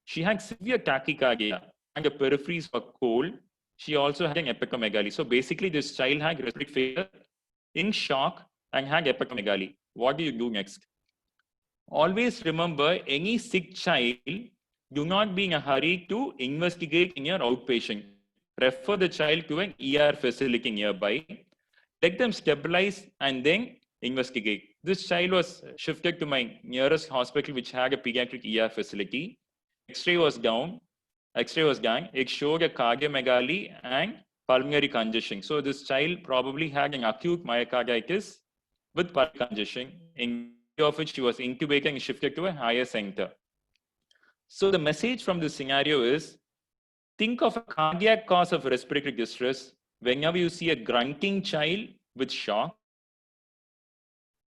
She had severe tachycardia and the peripheries were cold. She also had an epicomegaly. So basically, this child had respiratory failure, in shock, and had epicomegaly. What do you do next? Always remember, any sick child, do not be in a hurry to investigate in your outpatient. Refer the child to an ER facility nearby. Let them stabilize and then investigate. This child was shifted to my nearest hospital, which had a pediatric ER facility. X-ray was done. It showed a cardiomegaly and pulmonary congestion. So this child probably had an acute myocarditis with pulmonary congestion, in of which she was intubated and shifted to a higher center. So the message from this scenario is, think of a cardiac cause of respiratory distress whenever you see a grunting child with shock,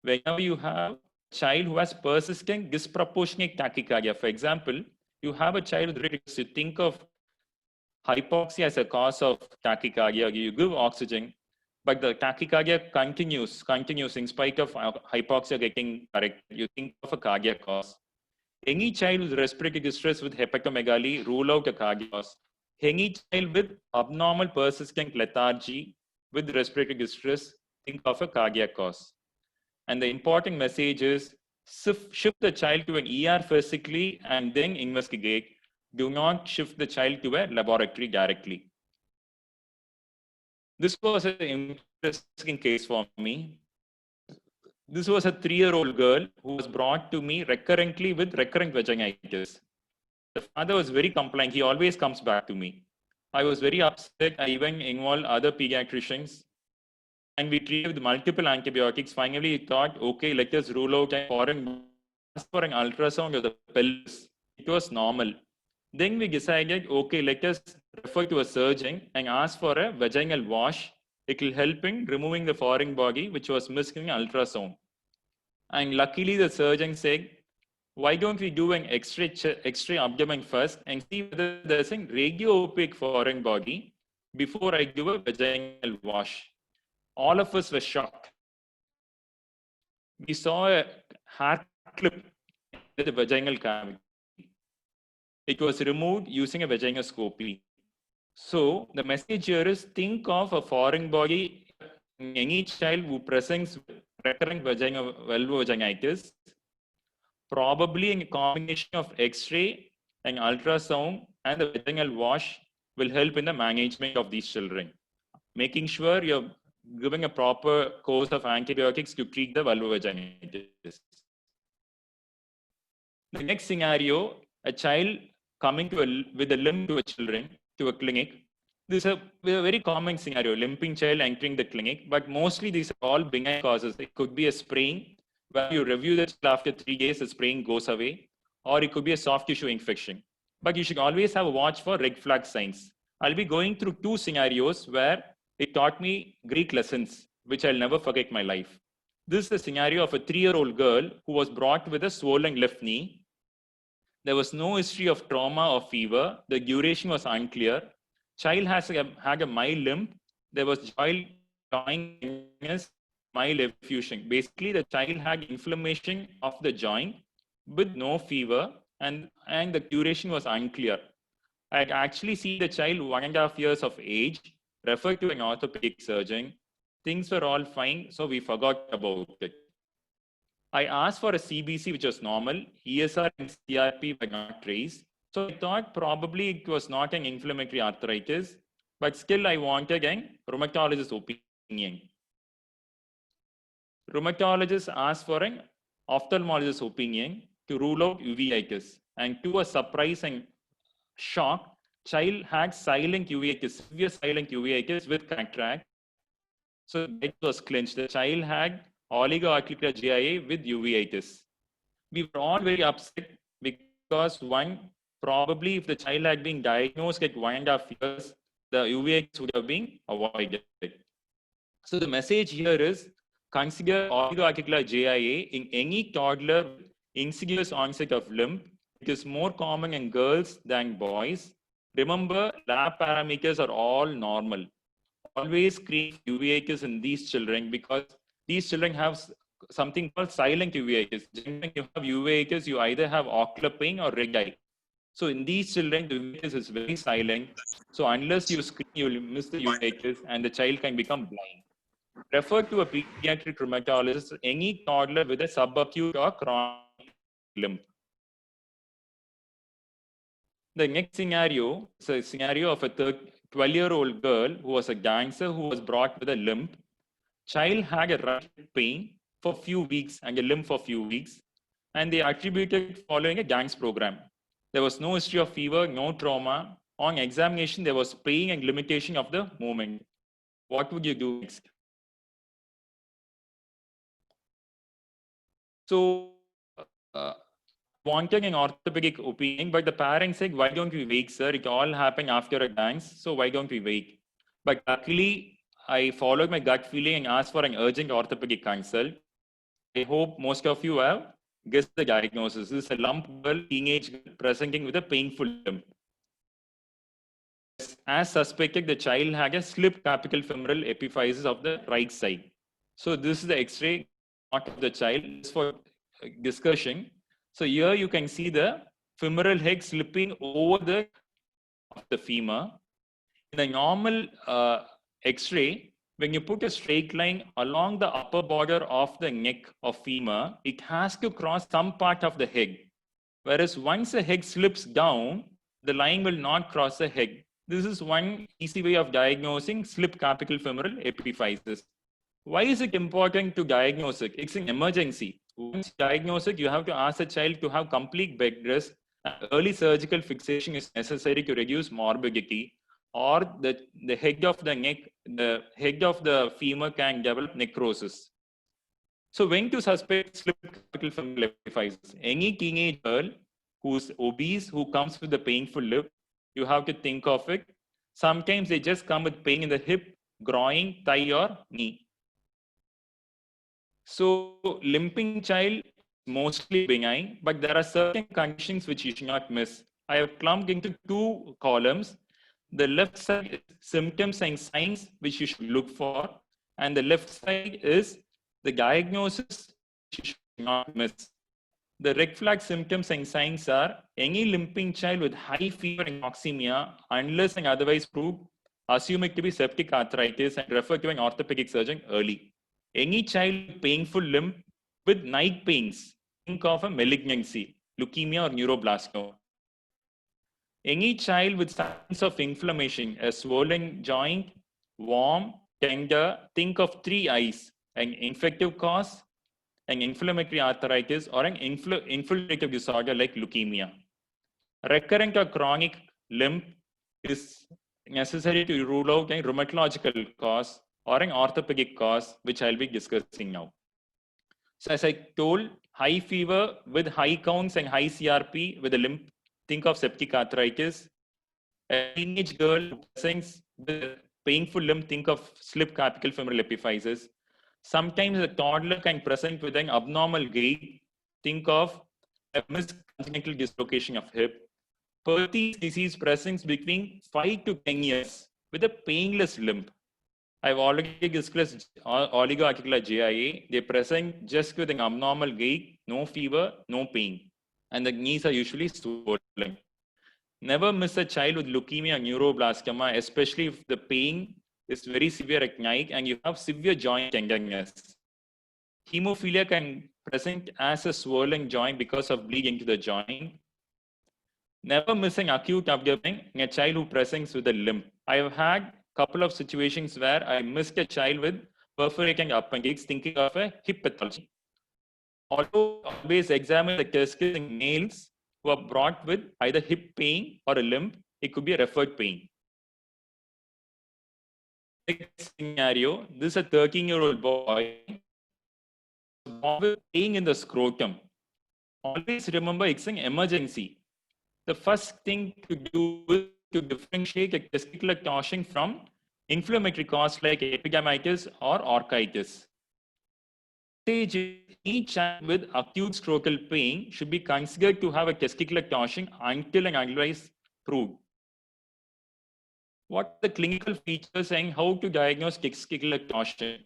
whenever you have a child who has persistent disproportionate tachycardia. For example, you have a child with respiratory distress, you think of hypoxia as a cause of tachycardia, you give oxygen, but the tachycardia continues in spite of hypoxia getting corrected. You think of a cardiac cause. Any child with respiratory distress with hepatomegaly, rule out a cardiac cause. Any child with abnormal persistent lethargy with respiratory distress, think of a cardiac cause. And the important message is shift the child to an ER physically and then investigate. Do not shift the child to a laboratory directly. This was an interesting case for me. This was a 3-year-old girl who was brought to me recurrently with recurrent vaginitis. The father was very compliant. He always comes back to me. I was very upset. I even involved other pediatricians. And we treated with multiple antibiotics. Finally, we thought, okay, let us rule out for an ultrasound of the pelvis. It was normal. Then we decided, okay, let us refer to a surgeon and ask for a vaginal wash. It will help in removing the foreign body, which was missing in ultrasound. And luckily, the surgeon said, why don't we do an X-ray abdomen first and see whether there's a radio-opaque foreign body before I do a vaginal wash. All of us were shocked. We saw a hair clip in the vaginal cavity. It was removed using a vaginoscopy. So the message here is, think of a foreign body in any child who presents with recurrent vulvovaginitis, probably in a combination of X-ray and ultrasound and the vaginal wash will help in the management of these children, making sure you're giving a proper course of antibiotics to treat the vulvovaginitis. The next scenario, a child coming with a limp to a clinic. This is a very common scenario, limping child entering the clinic, but mostly these are all benign causes. It could be a sprain, where you review the child after 3 days, the sprain goes away, or it could be a soft tissue infection. But you should always have a watch for red flag signs. I'll be going through 2 scenarios where it taught me Greek lessons, which I'll never forget in my life. This is the scenario of a 3-year-old girl who was brought with a swollen left knee. There was no history of trauma or fever. The duration was unclear. Child had a mild limp. There was mild effusion. Basically, the child had inflammation of the joint with no fever, and the duration was unclear. I had actually seen the child 1.5 years of age, referred to an orthopedic surgeon. Things were all fine, so we forgot about it. I asked for a CBC, which was normal. ESR and CRP were not traced. So I thought probably it was not an inflammatory arthritis, but still I wanted a rheumatologist's opinion. Rheumatologist asked for an ophthalmologist's opinion to rule out uveitis. And to a surprise and shock, child had silent uveitis, severe silent uveitis with cataract. So it was clinched. The child had oligoarticular GIA with uveitis. We were all very upset because probably if the child had been diagnosed at 1.5 years, the uveitis would have been avoided. So the message here is, consider oligoarticular GIA in any toddler with insidious onset of limp. It is more common in girls than boys. Remember, lab parameters are all normal. Always screen uveitis in these children because these children have something called silent uveitis. When you have uveitis, you either have ocular pain or red eye. So in these children, the uveitis is very silent. So unless you screen, you will miss the uveitis and the child can become blind. Refer to a pediatric rheumatologist, any toddler with a subacute or chronic limp. The next scenario is a scenario of a 12-year-old girl who was a dancer who was brought with a limp. Child had a right pain for a few weeks and a limp for a few weeks, and they attributed following a dance program. There was no history of fever, no trauma. On examination, there was pain and limitation of the movement. What would you do next? So, wanted an orthopedic opinion, but the parents said, why don't we wait, sir? It all happened after a dance, so why don't we wait? But luckily, I followed my gut feeling and asked for an urgent orthopedic consult. I hope most of you have guessed the diagnosis. This is a lump girl, teenage girl, presenting with a painful limp. as suspected, the child had a slipped apical femoral epiphysis of the right side. So this is the X-ray of the child. This is for discussion. So here you can see the femoral head slipping over the femur. In a normal X-ray, when you put a straight line along the upper border of the neck of femur, it has to cross some part of the head. Whereas once the head slips down, the line will not cross the head. This is one easy way of diagnosing slipped apical femoral epiphysis. Why is it important to diagnose it? It's an emergency. Once you diagnose it, you have to ask the child to have complete bed rest. Early surgical fixation is necessary to reduce morbidity, or the head of the neck, the head of the femur can develop necrosis. So when to suspect slipped apical femoral epiphysis? Any teenage girl who's obese, who comes with a painful lip, you have to think of it. Sometimes they just come with pain in the hip, groin, thigh, or knee. So limping child mostly benign, but there are certain conditions which you should not miss. I have clumped into two columns. The left side is symptoms and signs which you should look for, and the left side is the diagnosis you should not miss. The red flag symptoms and signs are any limping child with high fever and oxemia, unless and otherwise proved, assume it to be septic arthritis and refer to an orthopedic surgeon early. Any child with painful limp with night pains, think of a malignancy, leukemia or neuroblastoma. Any child with signs of inflammation, a swollen joint, warm, tender, think of 3 eyes, an infective cause, an inflammatory arthritis, or an infiltrative disorder like leukemia. Recurrent or chronic limp is necessary to rule out a rheumatological cause or an orthopedic cause, which I'll be discussing now. So as I told, high fever with high counts and high CRP with a limp, think of septic arthritis. A teenage girl who presents with painful limp, think of slipped apical femoral epiphysis. Sometimes a toddler can present with an abnormal gait, think of a missed congenital dislocation of hip. Perthes disease presents between 5 to 10 years with a painless limp. I've already discussed oligoarticular JIA. They present just with an abnormal gait, no fever, no pain, and the knees are usually swollen. Never miss a child with leukemia or neuroblastoma, especially if the pain is very severe at night and you have severe joint tenderness. Hemophilia can present as a swollen joint because of bleeding to the joint. Never missing acute abdomen in a child who presents with a limp. I have had a couple of situations where I missed a child with perforating appendix, thinking of a hip pathology. Also, always examine the testicles and nails who are brought with either hip pain or a limp. It could be a referred pain. Next scenario, this is a 13-year-old boy born with pain in the scrotum. Always remember it's an emergency. The first thing to do is to differentiate a testicular torsion from inflammatory cause like epidermitis or orchitis. Each child with acute stromal pain should be considered to have a testicular torsion until and otherwise proved. What are the clinical features and how to diagnose testicular torsion?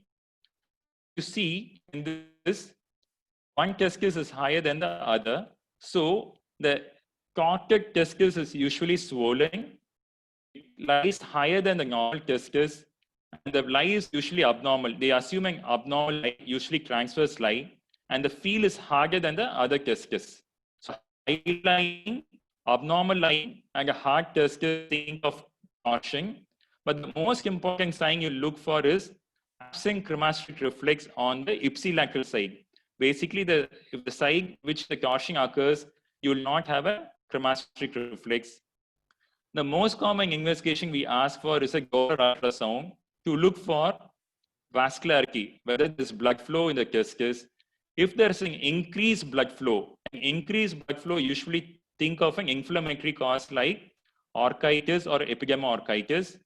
You see, in this, one testis is higher than the other. So the torted testis is usually swollen. It lies higher than the normal testis, and the lie is usually abnormal. They assume an abnormal lie, usually transverse lie, and the feel is harder than the other testis. So high lying, abnormal lying, and a hard testis, think of torsion. But the most important sign you look for is absent cremasteric reflex on the ipsilateral side. Basically, if the side which the torsion occurs, you will not have a cremasteric reflex. The most common investigation we ask for is a Doppler ultrasound to look for vascularity, whether there's blood flow in the testis. If there's an increased blood flow, usually think of an inflammatory cause like orchitis or epidermoorchitis.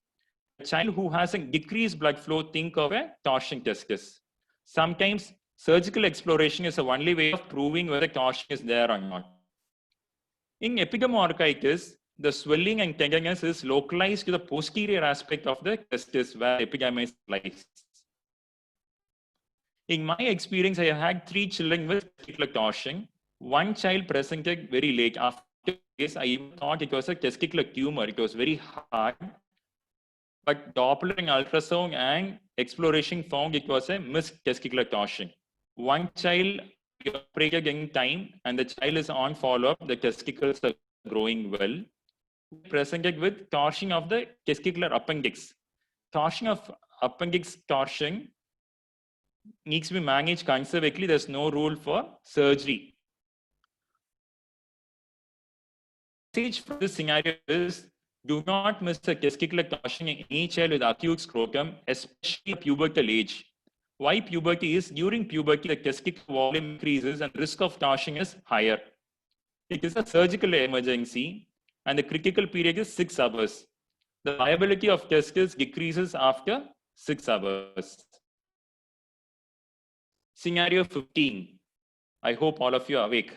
A child who has a decreased blood flow, think of a torsion testis. Sometimes surgical exploration is the only way of proving whether torsion is there or not. In epidermoorchitis, the swelling and tenderness is localized to the posterior aspect of the testis where epigamesis lies. In my experience, I have had 3 children with testicular torsion. One child presented very late. After this, I even thought it was a testicular tumor. It was very hard. But Doppler and ultrasound and exploration found it was a missed testicular torsion. One child operated in time and the child is on follow-up. The testicles are growing well. Presented with torsion of the testicular appendix. Torsion of appendix torsion needs to be managed conservatively. There's no rule for surgery. The message for this scenario is do not miss a testicular torsion in any child with acute scrotum, especially at pubertal age. Why puberty is during puberty, the testicular volume increases and risk of torsion is higher. It is a surgical emergency and the critical period is 6 hours. The viability of testis decreases after 6 hours. Scenario 15. I hope all of you are awake.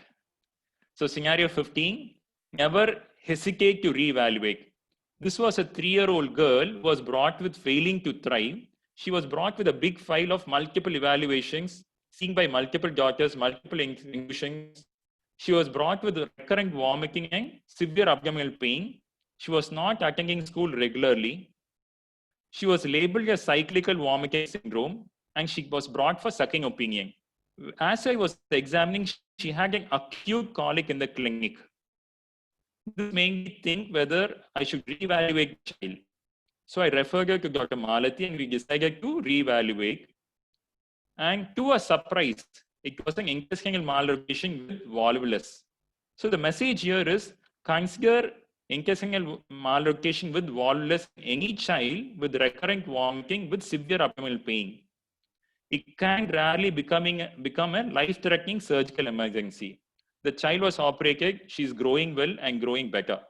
So scenario 15, never hesitate to reevaluate. This was a 3-year-old girl who was brought with failing to thrive. She was brought with a big file of multiple evaluations, seen by multiple doctors, multiple inclusions. She was brought with recurrent vomiting and severe abdominal pain. She was not attending school regularly. She was labeled as cyclical vomiting syndrome and she was brought for second opinion. As I was examining, she had an acute colic in the clinic. This made me think whether I should reevaluate the child. So I referred her to Dr. Malati and we decided to reevaluate. And to a surprise, it was an intestinal malrotation with volvulus. So the message here is consider intestinal malrotation with volvulus in any child with recurrent vomiting with severe abdominal pain. It can rarely become a life-threatening surgical emergency. The child was operated, she's growing well and growing better.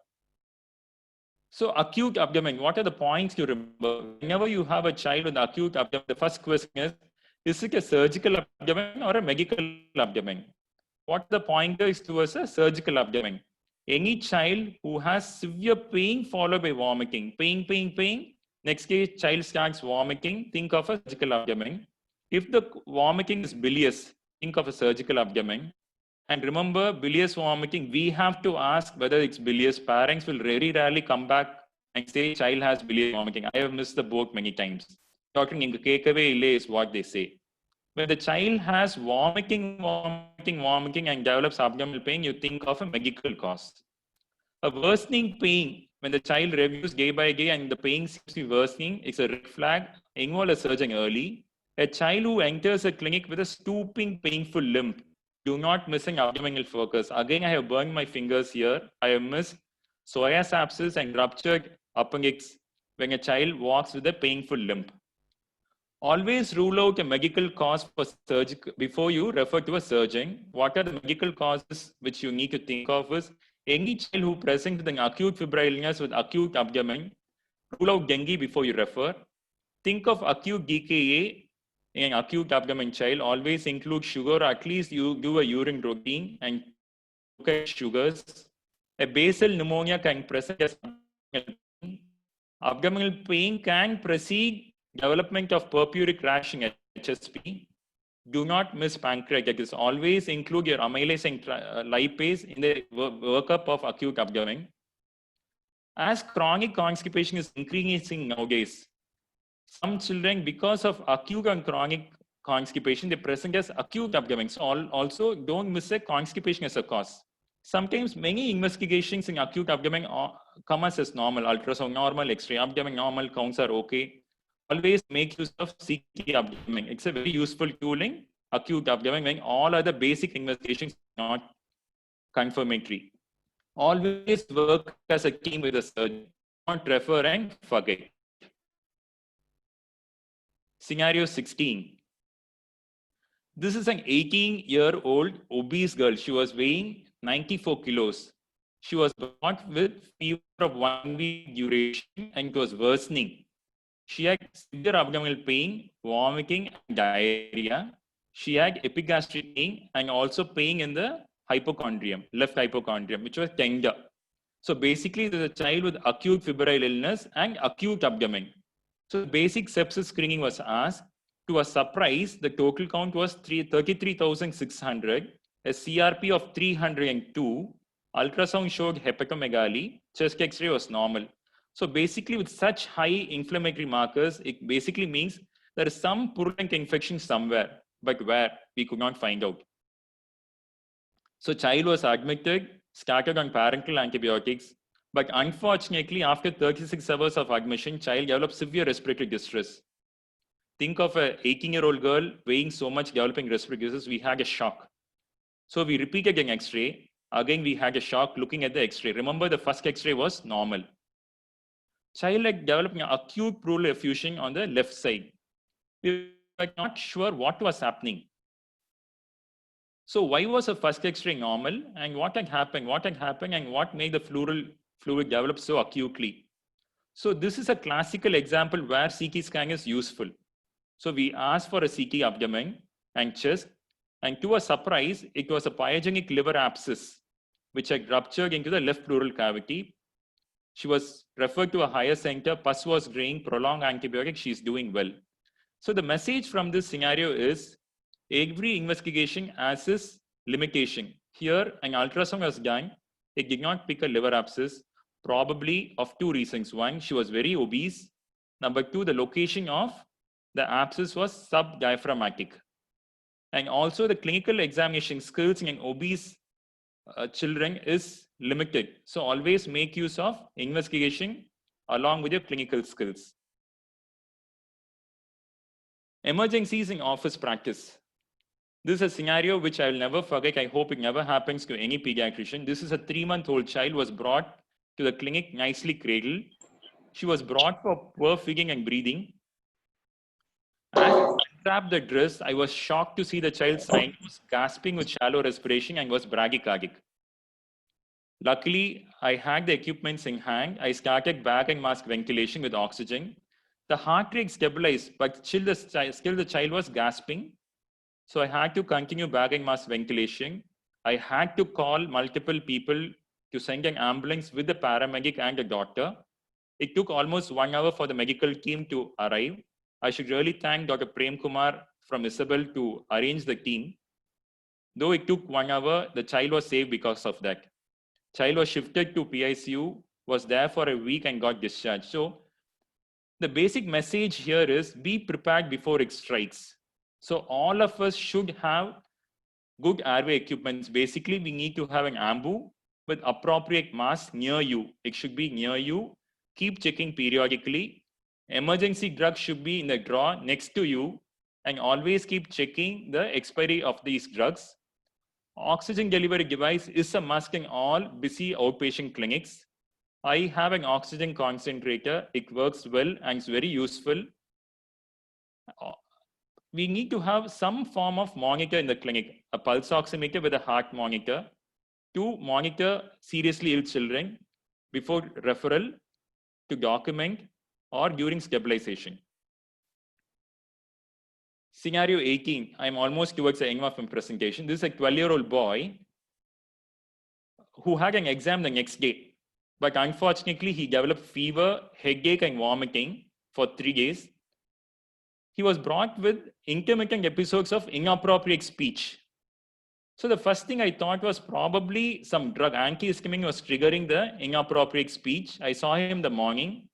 So acute abdomen, what are the points to remember? Whenever you have a child with acute abdomen, the first question is it a surgical abdomen or a medical abdomen? What the pointer is towards a surgical abdomen? Any child who has severe pain followed by vomiting, pain, next day child starts vomiting, think of a surgical abdomen. If the vomiting is bilious, think of a surgical abdomen. And remember, bilious vomiting, we have to ask whether it's bilious. Parents will very rarely come back and say child has bilious vomiting. I have missed the boat many times. Doctor, is what they say. When the child has vomiting and develops abdominal pain, you think of a medical cause. A worsening pain, when the child reviews day by day and the pain seems to be worsening, it's a red flag. Involve a surgeon early. A child who enters a clinic with a stooping, painful limp, do not miss an abdominal focus. Again, I have burned my fingers here. I have missed psoas abscess and ruptured appendix when a child walks with a painful limp. Always rule out a medical cause for surgery before you refer to a surgeon. What are the medical causes which you need to think of is any child who presents with an acute febrile illness with acute abdomen, rule out dengue before you refer. Think of acute DKA in an acute abdomen child. Always include sugar, or at least you do a urine routine and look at sugars. A basal pneumonia can present as abdominal pain can precede development of purpuric rash in HSP. Do not miss pancreatitis. Always include your amylase and lipase in the workup of acute abdomen. As chronic constipation is increasing nowadays, some children, because of acute and chronic constipation, they present as acute abdomen. So also don't miss a constipation as a cause. Sometimes many investigations in acute abdomen come as normal, ultrasound normal, X-ray abdomen normal, counts are okay. Always make use of CT abdomen. It's a very useful tool in acute abdomen when all other basic investigations are not confirmatory. Always work as a team with a surgeon, not refer and forget. Scenario 16. This is an 18-year-old obese girl. She was weighing 94 kilos. She was brought with fever of 1 week duration and it was worsening. She had severe abdominal pain, vomiting, and diarrhea. She had epigastric pain and also pain in the hypochondrium, left hypochondrium, which was tender. So basically, there's a child with acute febrile illness and acute abdomen. So basic sepsis screening was asked. To a surprise, the total count was 33,600, a CRP of 302. Ultrasound showed hepatomegaly. Chest X-ray was normal. So basically, with such high inflammatory markers, it basically means there is some purulent infection somewhere, but where we could not find out. So child was admitted, started on parenteral antibiotics, but unfortunately, after 36 hours of admission, child developed severe respiratory distress. Think of a 18-year-old girl weighing so much, developing respiratory distress. We had a shock. So we repeated an X-ray. Again, we had a shock looking at the X-ray. Remember, the first X-ray was normal. Child had developing an acute pleural effusion on the left side. We were not sure what was happening. So why was the first X-ray normal, and what had happened? What had happened, and what made the pleural fluid develop so acutely? So this is a classical example where CT scan is useful. So we asked for a CT abdomen and chest, and to a surprise, it was a pyogenic liver abscess, which had ruptured into the left pleural cavity. She was referred to a higher center, pus was draining, prolonged antibiotic, she's doing well. So the message from this scenario is, every investigation has its limitation. Here, an ultrasound was done. It did not pick a liver abscess, probably of two reasons. One, she was very obese. Number two, the location of the abscess was subdiaphragmatic. And also the clinical examination skills in obese children is limited. So always make use of investigation along with your clinical skills. Emergencies in office practice. This is a scenario which I will never forget. I hope it never happens to any pediatrician. This is a 3-month-old child was brought to the clinic nicely cradled. She was brought for poor feeding and breathing. As I unwrapped the dress, I was shocked to see the child's sign was gasping with shallow respiration and was bradycardic. Luckily, I had the equipments in hand. I started bag and mask ventilation with oxygen. The heart rate stabilized, but still the child was gasping. So I had to continue bag and mask ventilation. I had to call multiple people to send an ambulance with the paramedic and a doctor. It took almost 1 hour for the medical team to arrive. I should really thank Dr. Prem Kumar from Isabel to arrange the team. Though it took 1 hour, the child was saved because of that. Child was shifted to PICU, was there for a week and got discharged. So the basic message here is be prepared before it strikes. So all of us should have good airway equipments. Basically, we need to have an AMBU with appropriate mask near you. It should be near you. Keep checking periodically. Emergency drugs should be in the drawer next to you, and always keep checking the expiry of these drugs. Oxygen delivery device is a must in all busy outpatient clinics. I have an oxygen concentrator. It works well and it's very useful. We need to have some form of monitor in the clinic, a pulse oximeter with a heart monitor to monitor seriously ill children before referral, to document, or during stabilization. Scenario 18, I'm almost towards the end of my presentation. This is a 12-year-old boy who had an exam the next day, but unfortunately he developed fever, headache, and vomiting for 3 days. He was brought with intermittent episodes of inappropriate speech. So the first thing I thought was probably some drug, antihistamine was triggering the inappropriate speech. I saw him in the morning.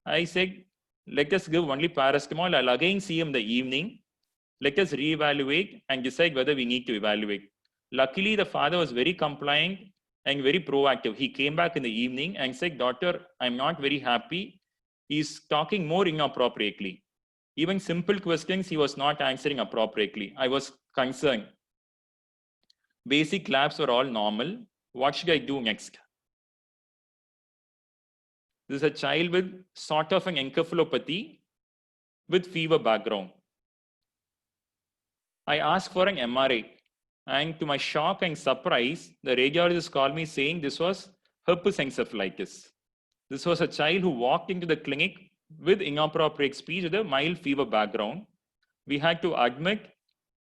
I said, let us give only paracetamol. I'll again see him in the evening. Let us reevaluate and decide whether we need to evaluate. Luckily, the father was very compliant and very proactive. He came back in the evening and said, Doctor, I'm not very happy. He's talking more inappropriately. Even simple questions, he was not answering appropriately. I was concerned. Basic labs were all normal. What should I do next? This is a child with sort of an encephalopathy with fever background. I asked for an MRI, and to my shock and surprise, the radiologist called me saying this was herpes encephalitis. This was a child who walked into the clinic with inappropriate speech with a mild fever background. We had to admit,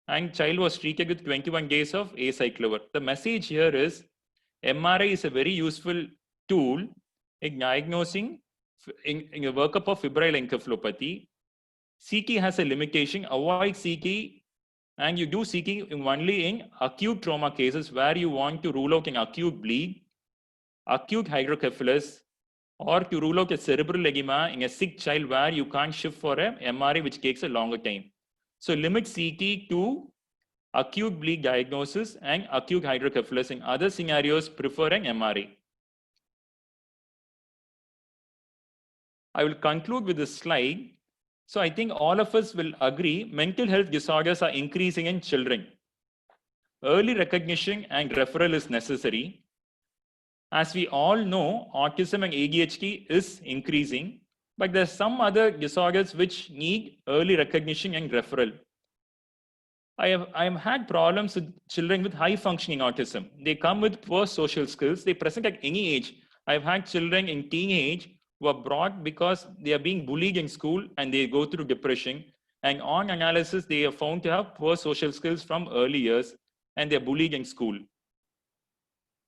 and child was treated with 21 days of acyclovir. The message here is MRI is a very useful tool in diagnosing in a workup of febrile encephalopathy. CT has a limitation. Avoid CT, and you do CT only in acute trauma cases where you want to rule out an acute bleed, acute hydrocephalus, or to rule out a cerebral edema in a sick child where you can't shift for a MRI, which takes a longer time. So limit CT to acute bleed diagnosis and acute hydrocephalus. In other scenarios, prefer an MRI. I will conclude with this slide. So I think all of us will agree mental health disorders are increasing in children. Early recognition and referral is necessary. As we all know, autism and ADHD is increasing, but there's some other disorders which need early recognition and referral. I have had problems with children with high functioning autism. They come with poor social skills. They present at any age. I've had children in teenage who are brought because they are being bullied in school and they go through depression. And on analysis, they are found to have poor social skills from early years and they're bullied in school.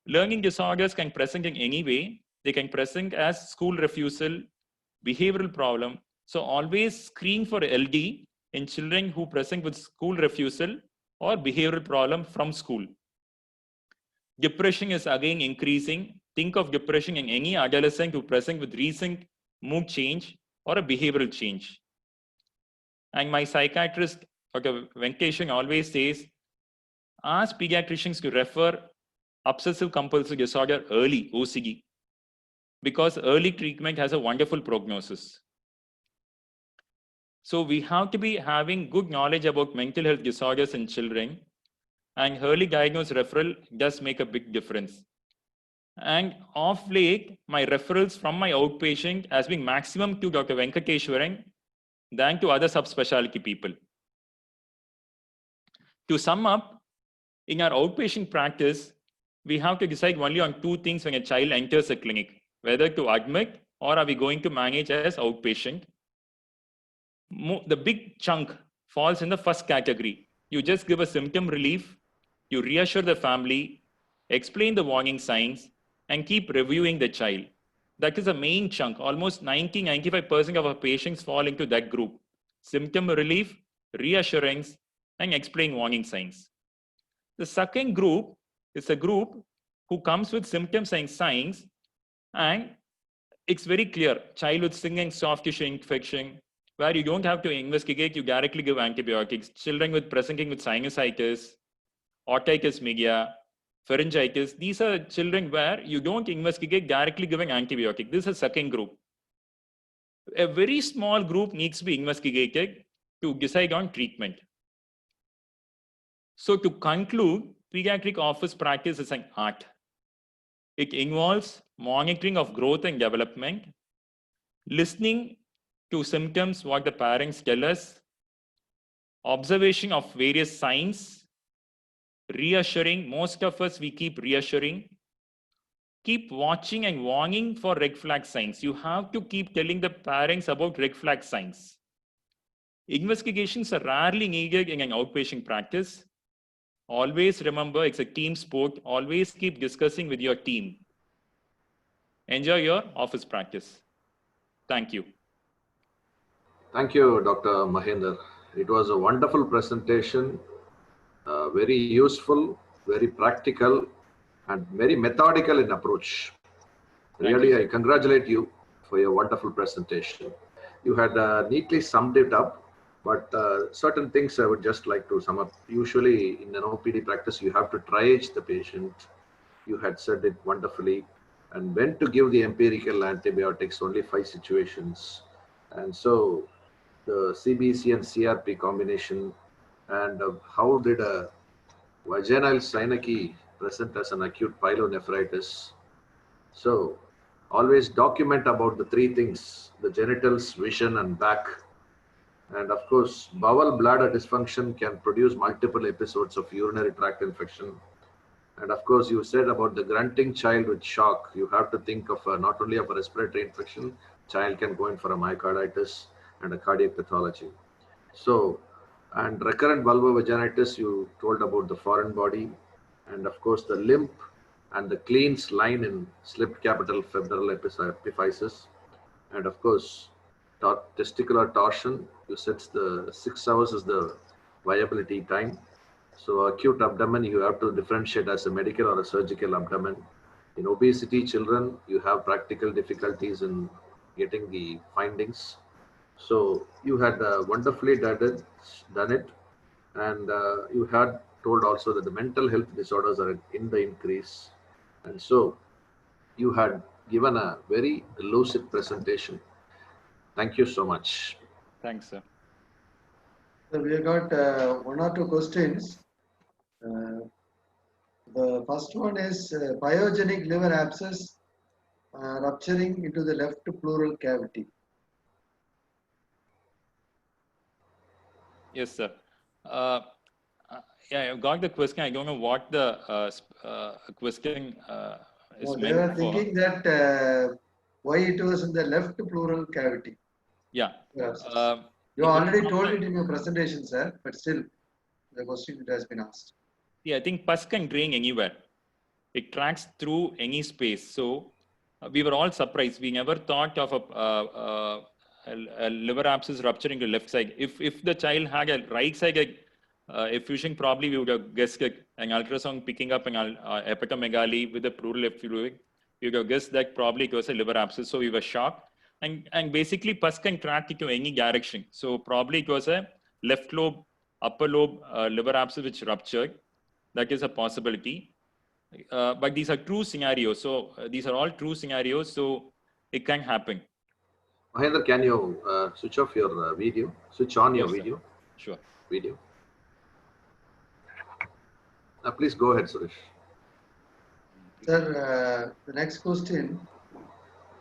Learning disorders can present in any way. They can present as school refusal, behavioral problem. So always screen for LD in children who present with school refusal or behavioral problem from school. Depression is again increasing. Think of depression in any adolescent who present with recent mood change or a behavioral change. And my psychiatrist, Dr. Venkateshan, always says, ask pediatricians to refer obsessive compulsive disorder early, OCD, because early treatment has a wonderful prognosis. So we have to be having good knowledge about mental health disorders in children, and early diagnosed referral does make a big difference. And of late, my referrals from my outpatient has been maximum to Dr. Venkateswaran than to other subspecialty people. To sum up, in our outpatient practice, we have to decide only on two things when a child enters a clinic, whether to admit or are we going to manage as outpatient. The big chunk falls in the first category. You just give a symptom relief, you reassure the family, explain the warning signs, and keep reviewing the child. That is a main chunk. Almost 90-95% of our patients fall into that group. Symptom relief, reassurance, and explain warning signs. The second group is a group who comes with symptoms and signs, and it's very clear. Child with stinging soft tissue infection, where you don't have to investigate, you directly give antibiotics. Children with presenting with sinusitis, otitis media, pharyngitis, these are children where you don't investigate, directly giving antibiotic. This is a second group. A very small group needs to be investigated to decide on treatment. So to conclude, pediatric office practice is an art. It involves monitoring of growth and development, listening to symptoms, what the parents tell us, observation of various signs, reassuring. Most of us, we keep reassuring. Keep watching and warning for red flag signs. You have to keep telling the parents about red flag signs. Investigations are rarely needed in an outpatient practice. Always remember, it's a team sport. Always keep discussing with your team. Enjoy your office practice. Thank you. Thank you, Dr. Mahender. It was a wonderful presentation, very useful, very practical, and very methodical in approach. Really, I congratulate you for your wonderful presentation. You had neatly summed it up, but certain things I would just like to sum up. Usually in an OPD practice, you have to triage the patient. You had said it wonderfully. And when to give the empirical antibiotics, only 5 situations. And so the CBC and CRP combination, and how did a vaginal synecdoche present as an acute pyelonephritis. So always document about the 3 things, the genitals, vision, and back. And of course, bowel bladder dysfunction can produce multiple episodes of urinary tract infection. And of course, you said about the grunting child with shock. You have to think of not only of a respiratory infection, child can go in for a myocarditis and a cardiac pathology. So, and recurrent vulvovaginitis, you told about the foreign body. And of course, the limp and the Kleins line in slipped capital femoral epiphysis, and of course, testicular torsion. You said the 6 hours is the viability time. So acute abdomen, you have to differentiate as a medical or a surgical abdomen. In obesity children, you have practical difficulties in getting the findings. So you had wonderfully done it, and you had told also that the mental health disorders are in the increase, and so you had given a very lucid presentation. Thank you so much. Thanks, sir. So we have got one or two questions. The first one is pyogenic liver abscess rupturing into the left pleural cavity. Yes, sir. Yeah, I've got the question. I don't know what the question is No, they meant were for. thinking that why it was in the left pleural cavity. Yeah. You already told it in your presentation, sir, but still the question has been asked. Yeah, I think pus can drain anywhere. It tracks through any space. So we were all surprised. We never thought of a liver abscess rupturing the left side. If the child had a right side effusion, probably we would have guessed an ultrasound picking up an hepatomegaly with the pleural effluent. We would have guessed that probably it was a liver abscess. So we were shocked. And basically pus can track into any direction. So probably it was a left lobe, upper lobe liver abscess which ruptured. That is a possibility. But these are true scenarios. So these are all true scenarios. So it can happen. Mahendra, can you switch off your video? Switch on your Yes, sir. video. Sure. Video. Please go ahead, Suresh. Sir, the next question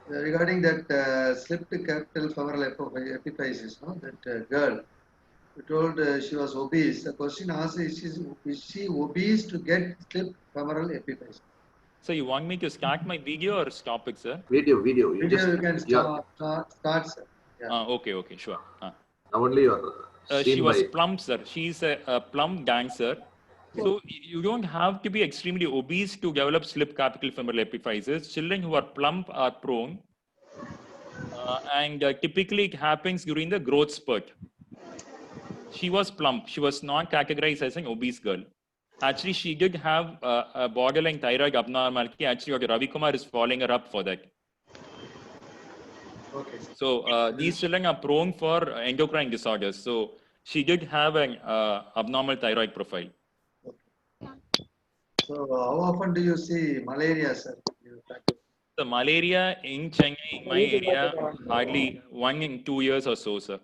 regarding that slipped capital femoral epiphysis, no? That girl, you told she was obese. The question asked is she obese to get slipped femoral epiphysis? So you want me to start my video or stop it, sir? Video. You can start, sir. Yeah. Okay, sure. Now only your She was plump, sir. She's a plump dancer. So you don't have to be extremely obese to develop slip capital femoral epiphysis. Children who are plump are prone. And typically it happens during the growth spurt. She was plump. She was not categorized as an obese girl. Actually, she did have a borderline thyroid abnormality. Actually, Dr. Ravi Kumar is following her up for that. Okay. So these children are prone for endocrine disorders. So she did have an abnormal thyroid profile. Okay. So how often do you see malaria, sir? The malaria in Chennai, in my area, hardly 1 in 2 years or so, sir.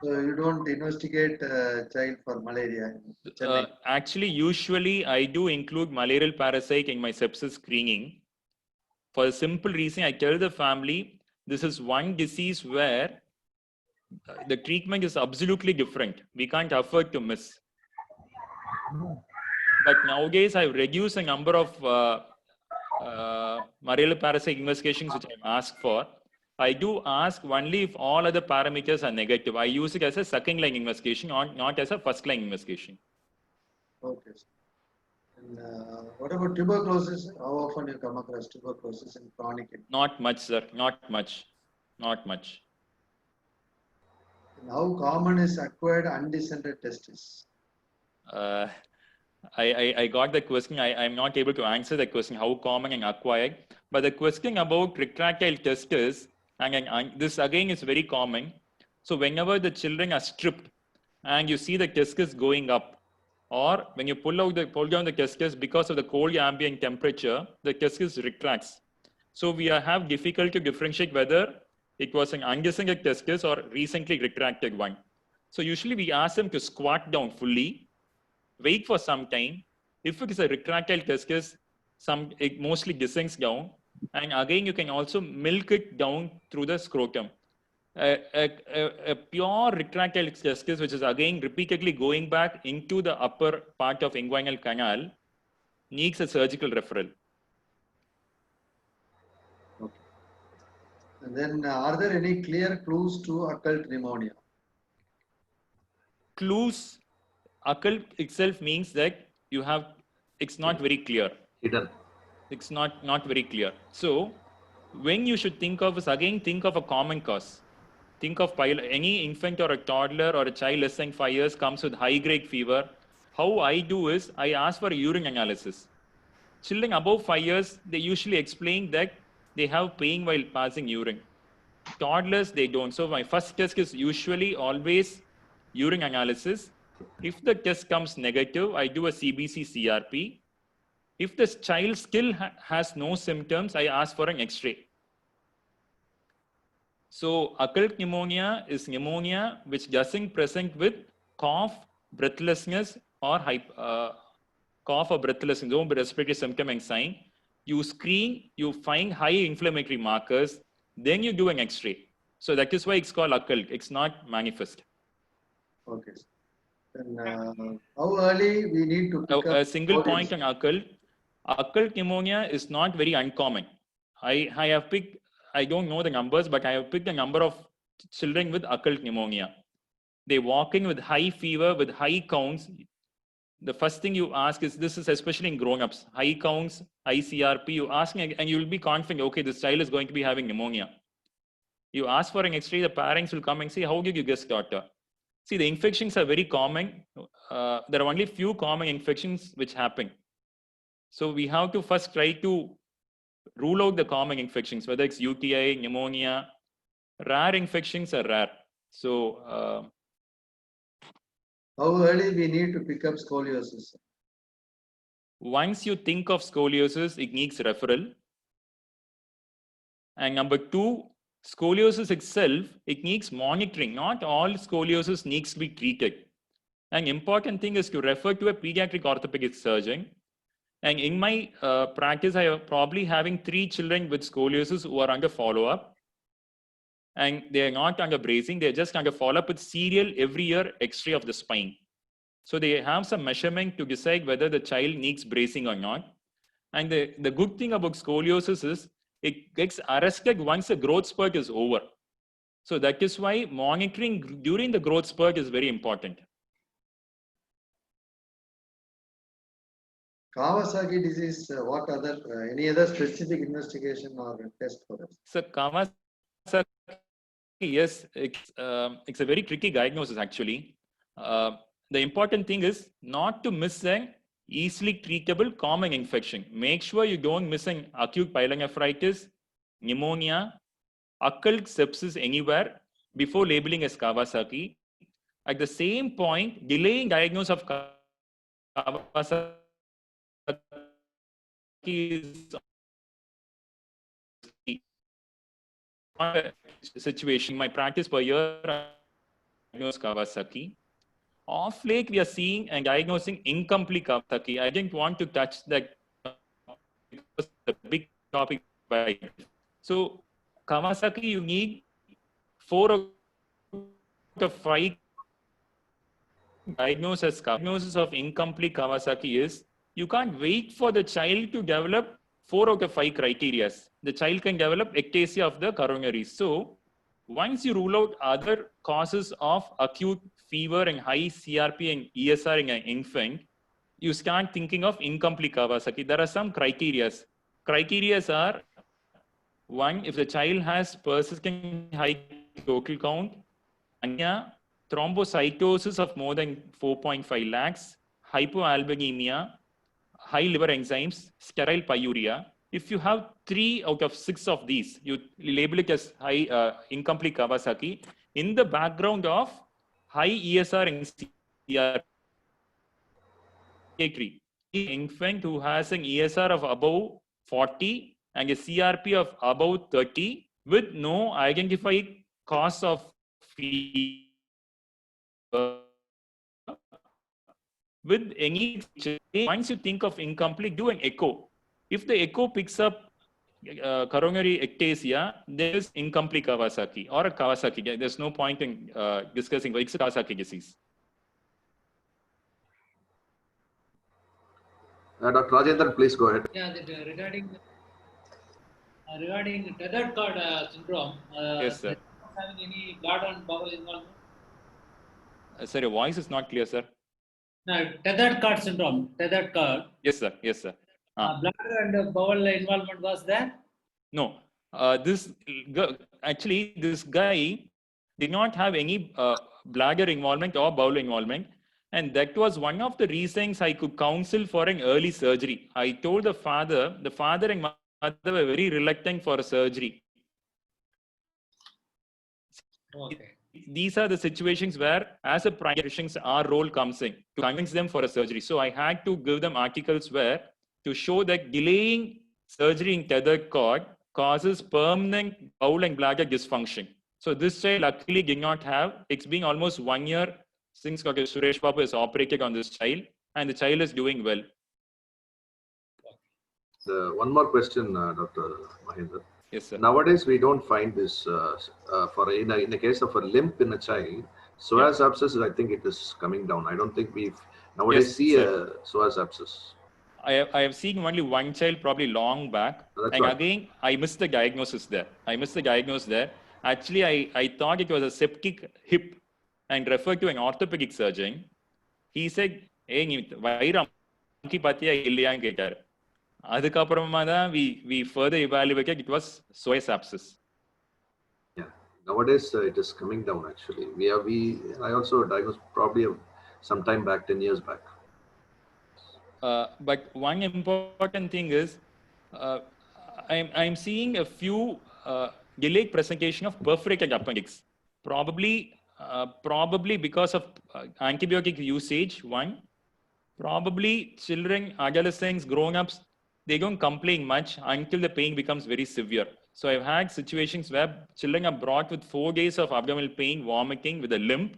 So you don't investigate child for malaria in Chennai? Actually, usually I do include malarial parasite in my sepsis screening. For a simple reason, I tell the family, this is one disease where the treatment is absolutely different. We can't afford to miss. But nowadays, I've reduced the number of malarial parasite investigations which I'm asked for. I do ask only if all other parameters are negative. I use it as a second line investigation, not as a first line investigation. Okay. And what about tuberculosis? How often you come across tuberculosis in chronic? Not much, sir. Not much. And how common is acquired undescended testis? I got the question. I'm not able to answer the question, how common and acquired. But the question about retractile testis, and this again is very common. So whenever the children are stripped and you see the testis going up, or when you pull down the testis because of the cold ambient temperature, the testis retracts. So we have difficulty to differentiate whether it was an undescended testis or recently retracted one. So usually we ask them to squat down fully, wait for some time. If it is a retractile testis, it mostly descends down. And again, you can also milk it down through the scrotum. A pure retractile testis, which is again repeatedly going back into the upper part of inguinal canal, needs a surgical referral. Okay. And then are there any clear clues to occult pneumonia? Clues, occult itself means that you have it's not very clear. Hidden. It's not very clear. So when you should think of is again think of a common cause. Think of any infant or a toddler or a child less than 5 years comes with high grade fever. How I do is I ask for a urine analysis. Children above 5 years, they usually explain that they have pain while passing urine. Toddlers, they don't. So my first test is usually always urine analysis. If the test comes negative, I do a CBC CRP. If the child still has no symptoms, I ask for an X-ray. So occult pneumonia is pneumonia which doesn't present with cough, breathlessness, or cough or breathlessness, no respiratory symptom and sign. You screen, you find high inflammatory markers, then you do an X-ray. So that is why it's called occult. It's not manifest. Okay. Then how early we need to pick up A single scoliosis? point on occult. Occult pneumonia is not very uncommon. I have picked, I don't know the numbers, but I have picked a number of children with occult pneumonia. They walk in with high fever, with high counts. The first thing you ask is, this is especially in grown-ups, high counts, high CRP, you ask and you will be confident, okay, this child is going to be having pneumonia. You ask for an X-ray, the parents will come and say, how did you guess, doctor? See, the infections are very common. There are only few common infections which happen. So we have to first try to rule out the common infections, whether it's UTI, pneumonia. Rare infections are rare. So How early we need to pick up scoliosis? once you think of scoliosis, it needs referral. And number two, scoliosis itself, it needs monitoring. Not all scoliosis needs to be treated. An important thing is to refer to a pediatric orthopedic surgeon. And in my practice, I am probably having 3 children with scoliosis who are under follow-up. And they are not under bracing, they're just under follow-up with serial every year X-ray of the spine. So they have some measurement to decide whether the child needs bracing or not. And the good thing about scoliosis is it gets arrested once the growth spurt is over. So that is why monitoring during the growth spurt is very important. Kawasaki disease, what other, any other specific investigation or test for us? So Kawasaki, yes, it's a very tricky diagnosis actually. The important thing is not to miss an easily treatable common infection. Make sure you don't miss an acute pyelonephritis, pneumonia, occult sepsis anywhere before labeling as Kawasaki. At the same point, delaying diagnosis of Kawasaki is a situation. My practice per year, diagnose Kawasaki. Off late, we are seeing and diagnosing incomplete Kawasaki. I didn't want to touch that because it's a big topic. So Kawasaki, you need 4 out of 5 diagnosis. Diagnosis of incomplete Kawasaki is you can't wait for the child to develop 4 out of 5 criteria. The child can develop ectasia of the coronaries. So once you rule out other causes of acute fever and high CRP and ESR in an infant, you start thinking of incomplete Kawasaki. There are some criteria. Criteria are: 1, if the child has persistent high total count, anemia, thrombocytosis of more than 4.5 lakhs, hypoalbuminemia, high liver enzymes, sterile pyuria. If you have 3 out of 6 of these, you label it as high incomplete Kawasaki. In the background of high ESR and CRP, infant who has an ESR of above 40 and a CRP of above 30 with no identified cause of fever, with any, once you think of incomplete, do an echo. If the echo picks up coronary ectasia, there is incomplete Kawasaki or a Kawasaki. There's no point in discussing, but it's a Kawasaki disease. Dr. Rajendran, please go ahead. Yeah, regarding tethered cord syndrome. Yes, sir. Having any blood and bowel involvement? Sir, your voice is not clear, sir. Now, tethered cord syndrome, tethered cord, Yes, sir. Yes, sir. bladder and bowel involvement was there? No, actually, this guy did not have any bladder involvement or bowel involvement. And that was one of the reasons I could counsel for an early surgery. I told the father and mother were very reluctant for a surgery. Okay. These are the situations where, as a primary physician, our role comes in to convince them for a surgery. So I had to give them articles where to show that delaying surgery in tethered cord causes permanent bowel and bladder dysfunction. So this child luckily did not have. It's been almost 1 year since Dr. Suresh Babu has operated on this child, and the child is doing well. One more question, Dr. Mahendra. Yes, sir. Nowadays, we don't find this in a case of a limp in a child. Psoas abscess, I think it is coming down. I don't think we've nowadays see a psoas abscess. I have seen only one child probably long back. That's and right. again, I missed the diagnosis there. Actually, I thought it was a septic hip and referred to an orthopedic surgeon. He said, hey, we further evaluated, it was psoas abscess. Yeah, nowadays it is coming down actually. I also diagnosed probably some time back, 10 years back. But one important thing is, I'm seeing a few delayed presentation of perforated appendix. Probably because of antibiotic usage, one. Probably children, adolescents, grown-ups, they don't complain much until the pain becomes very severe. So I've had situations where children are brought with 4 days of abdominal pain, vomiting with a limp,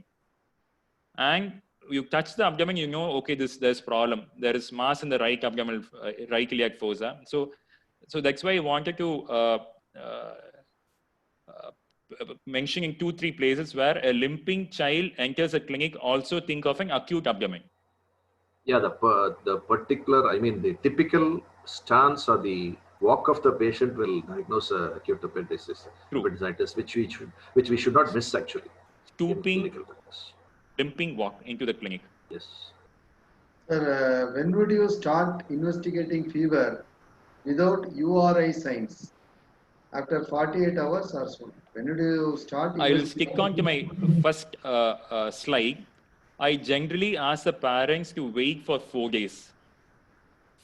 and you touch the abdomen, you know, okay, there's problem. There is mass in the right abdominal, right iliac fossa. So that's why I wanted to mention in 2-3 places where a limping child enters a clinic. Also think of an acute abdomen. Yeah, the particular, the typical stance or the walk of the patient will diagnose acute appendicitis, which we should not miss actually. Stooping, limping walk into the clinic. Yes. Sir, when would you start investigating fever without URI signs? After 48 hours or so? When would you start? I will stick on to my first slide. I generally ask the parents to wait for 4 days.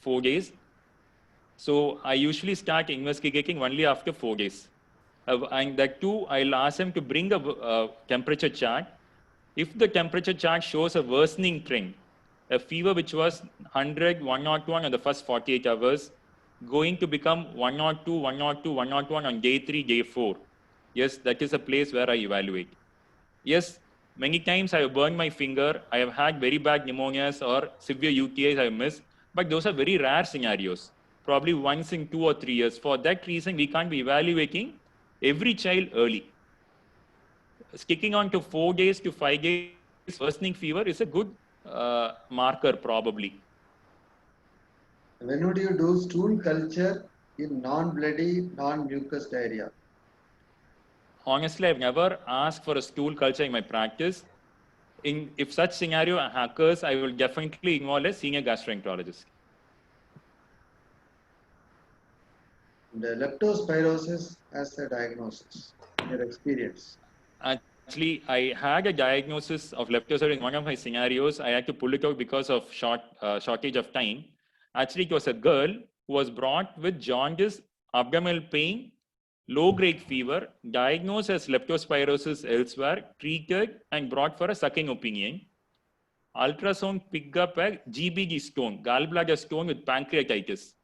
4 days. So I usually start investigating only after 4 days. And that too, I'll ask them to bring a temperature chart. If the temperature chart shows a worsening trend, a fever which was 100, 101 on the first 48 hours, going to become 102, 102, 101 on day 3, day 4. Yes, that is a place where I evaluate. Yes, many times I have burned my finger. I have had very bad pneumonias or severe UTIs I have missed, but those are very rare scenarios, probably once in 2 or 3 years. For that reason, we can't be evaluating every child early. Sticking on to 4 days to 5 days worsening fever is a good marker probably. When would you do stool culture in non-bloody, non-mucus diarrhea? Honestly, I've never asked for a stool culture in my practice. If such scenario occurs, I will definitely involve a senior gastroenterologist. The leptospirosis as a diagnosis, in your experience? Actually, I had a diagnosis of leptospirosis in one of my scenarios. I had to pull it out because of shortage of time. Actually, it was a girl who was brought with jaundice, abdominal pain, low-grade fever, diagnosed as leptospirosis elsewhere, treated and brought for a second opinion. Ultrasound picked up a GBG stone, gallbladder stone with pancreatitis.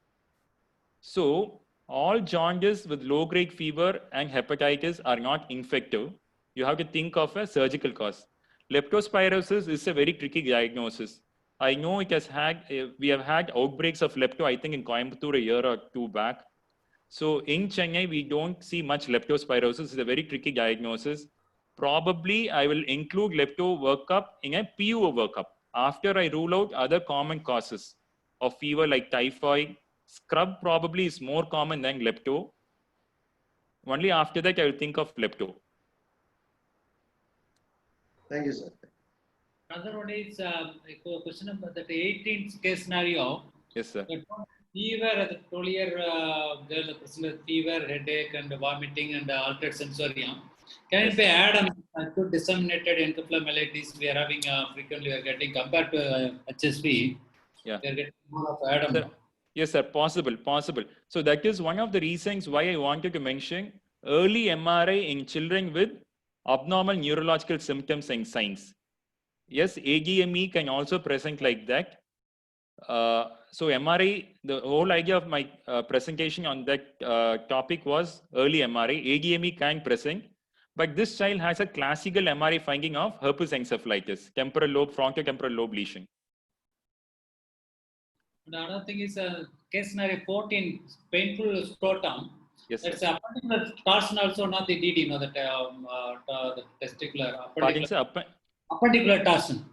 So all jaundice with low-grade fever and hepatitis are not infective. You have to think of a surgical cause. Leptospirosis is a very tricky diagnosis. I know it has we have had outbreaks of lepto, I think in Coimbatore a year or 2 back. So in Chennai, we don't see much leptospirosis. It's a very tricky diagnosis. Probably I will include lepto workup in a PUO workup after I rule out other common causes of fever like typhoid. Scrub probably is more common than lepto. Only after that, I will think of lepto. Thank you, sir. Another one is a question about that 18th case scenario. Yes, sir. The fever, the earlier there is present fever, headache, and vomiting, and altered sensorium. Can it be added to disseminated encephalomyelitis? We are having frequently we are getting compared to HSV. Yeah. We are getting more of Adam. Sir, yes, sir. Possible. So that is one of the reasons why I wanted to mention early MRI in children with abnormal neurological symptoms and signs. Yes, AGME can also present like that. So MRI, the whole idea of my presentation on that topic was early MRI. AGME can present, but this child has a classical MRI finding of herpes encephalitis, temporal lobe, frontotemporal lobe lesion. And another thing is case scenario 14, painful scrotum. Yes, sir. That's appendicular torsion also, not the DD, no, that the testicular Pardon, sir. appendicular torsion.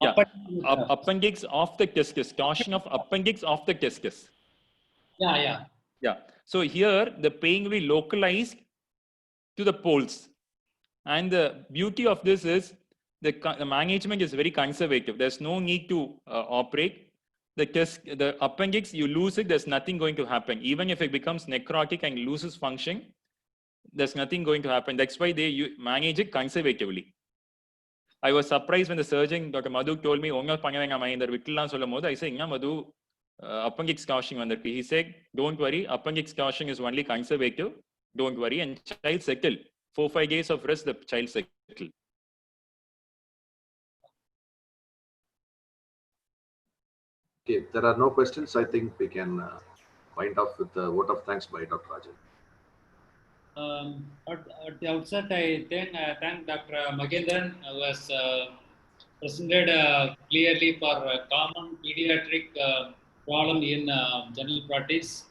Yeah, Appendicular. appendix of the testis, torsion of appendix of the testis. Yeah. So here the pain will be localized to the poles, and the beauty of this is the management is very conservative. There's no need to operate. The appendix, you lose it, there's nothing going to happen. Even if it becomes necrotic and loses function, there's nothing going to happen. That's why they manage it conservatively. I was surprised when the surgeon, Dr. Madhu, told me, I said, Madhu, appendix scourging. He said, don't worry, appendix scourging is only conservative. Don't worry. And child settle. 4-5 days of rest, the child settle. Okay, if there are no questions, I think we can wind off with a vote of thanks by Dr. Rajan. At the outset, I thank Dr. Magendran, who has presented clearly for common pediatric problem in general practice,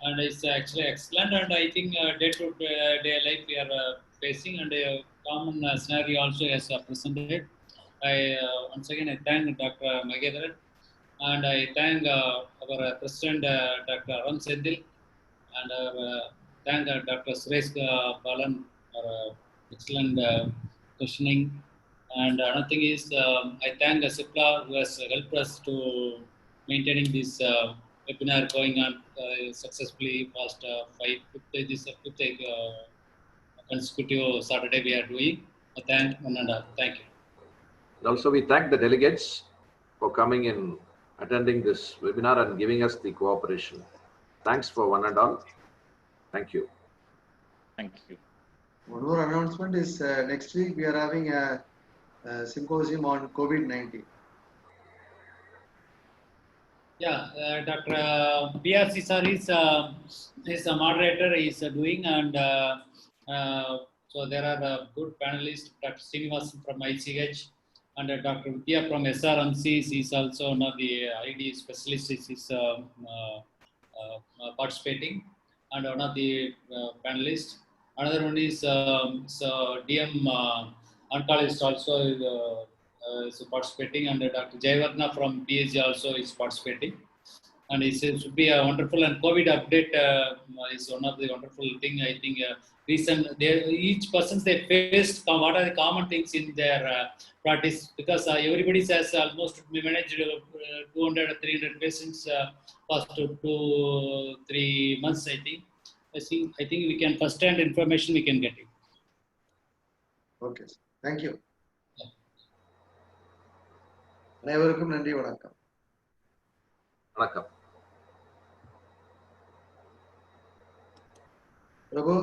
and it's actually excellent. And I think day-to-day life we are facing, and a common scenario also has presented. Once again I thank Dr. Magendran, and I thank our President Dr. Aram Sendil, and thank Dr. Suresh Balan for excellent questioning. And another thing is, I thank Cipla, who has helped us to maintaining this webinar going on successfully past fifth consecutive Saturday we are doing. I thank one and all. Thank you. And also we thank the delegates for coming in, attending this webinar and giving us the cooperation. Thanks for one and all. Thank you. Thank you. One more announcement is next week we are having a symposium on COVID-19. Yeah, Dr. PRC sir is a moderator, is doing, and so there are good panelists, Dr. Srinivasan from ICH, and Dr. Vidya from SRMC is also one of the ID specialists is participating, and one of the panelists. Another one is DM oncologist also is participating, and Dr. Jayavardhana from PSG also is participating. And it should be a wonderful, and COVID update is one of the wonderful thing. I think each person they faced what are the common things in their practice, because everybody says almost we managed 200 or 300 patients past 2-3 months. I think we can first-hand information we can get it. Okay, thank you. அனைவருக்கும் நன்றி, வணக்கம். வணக்கம். பிரபு.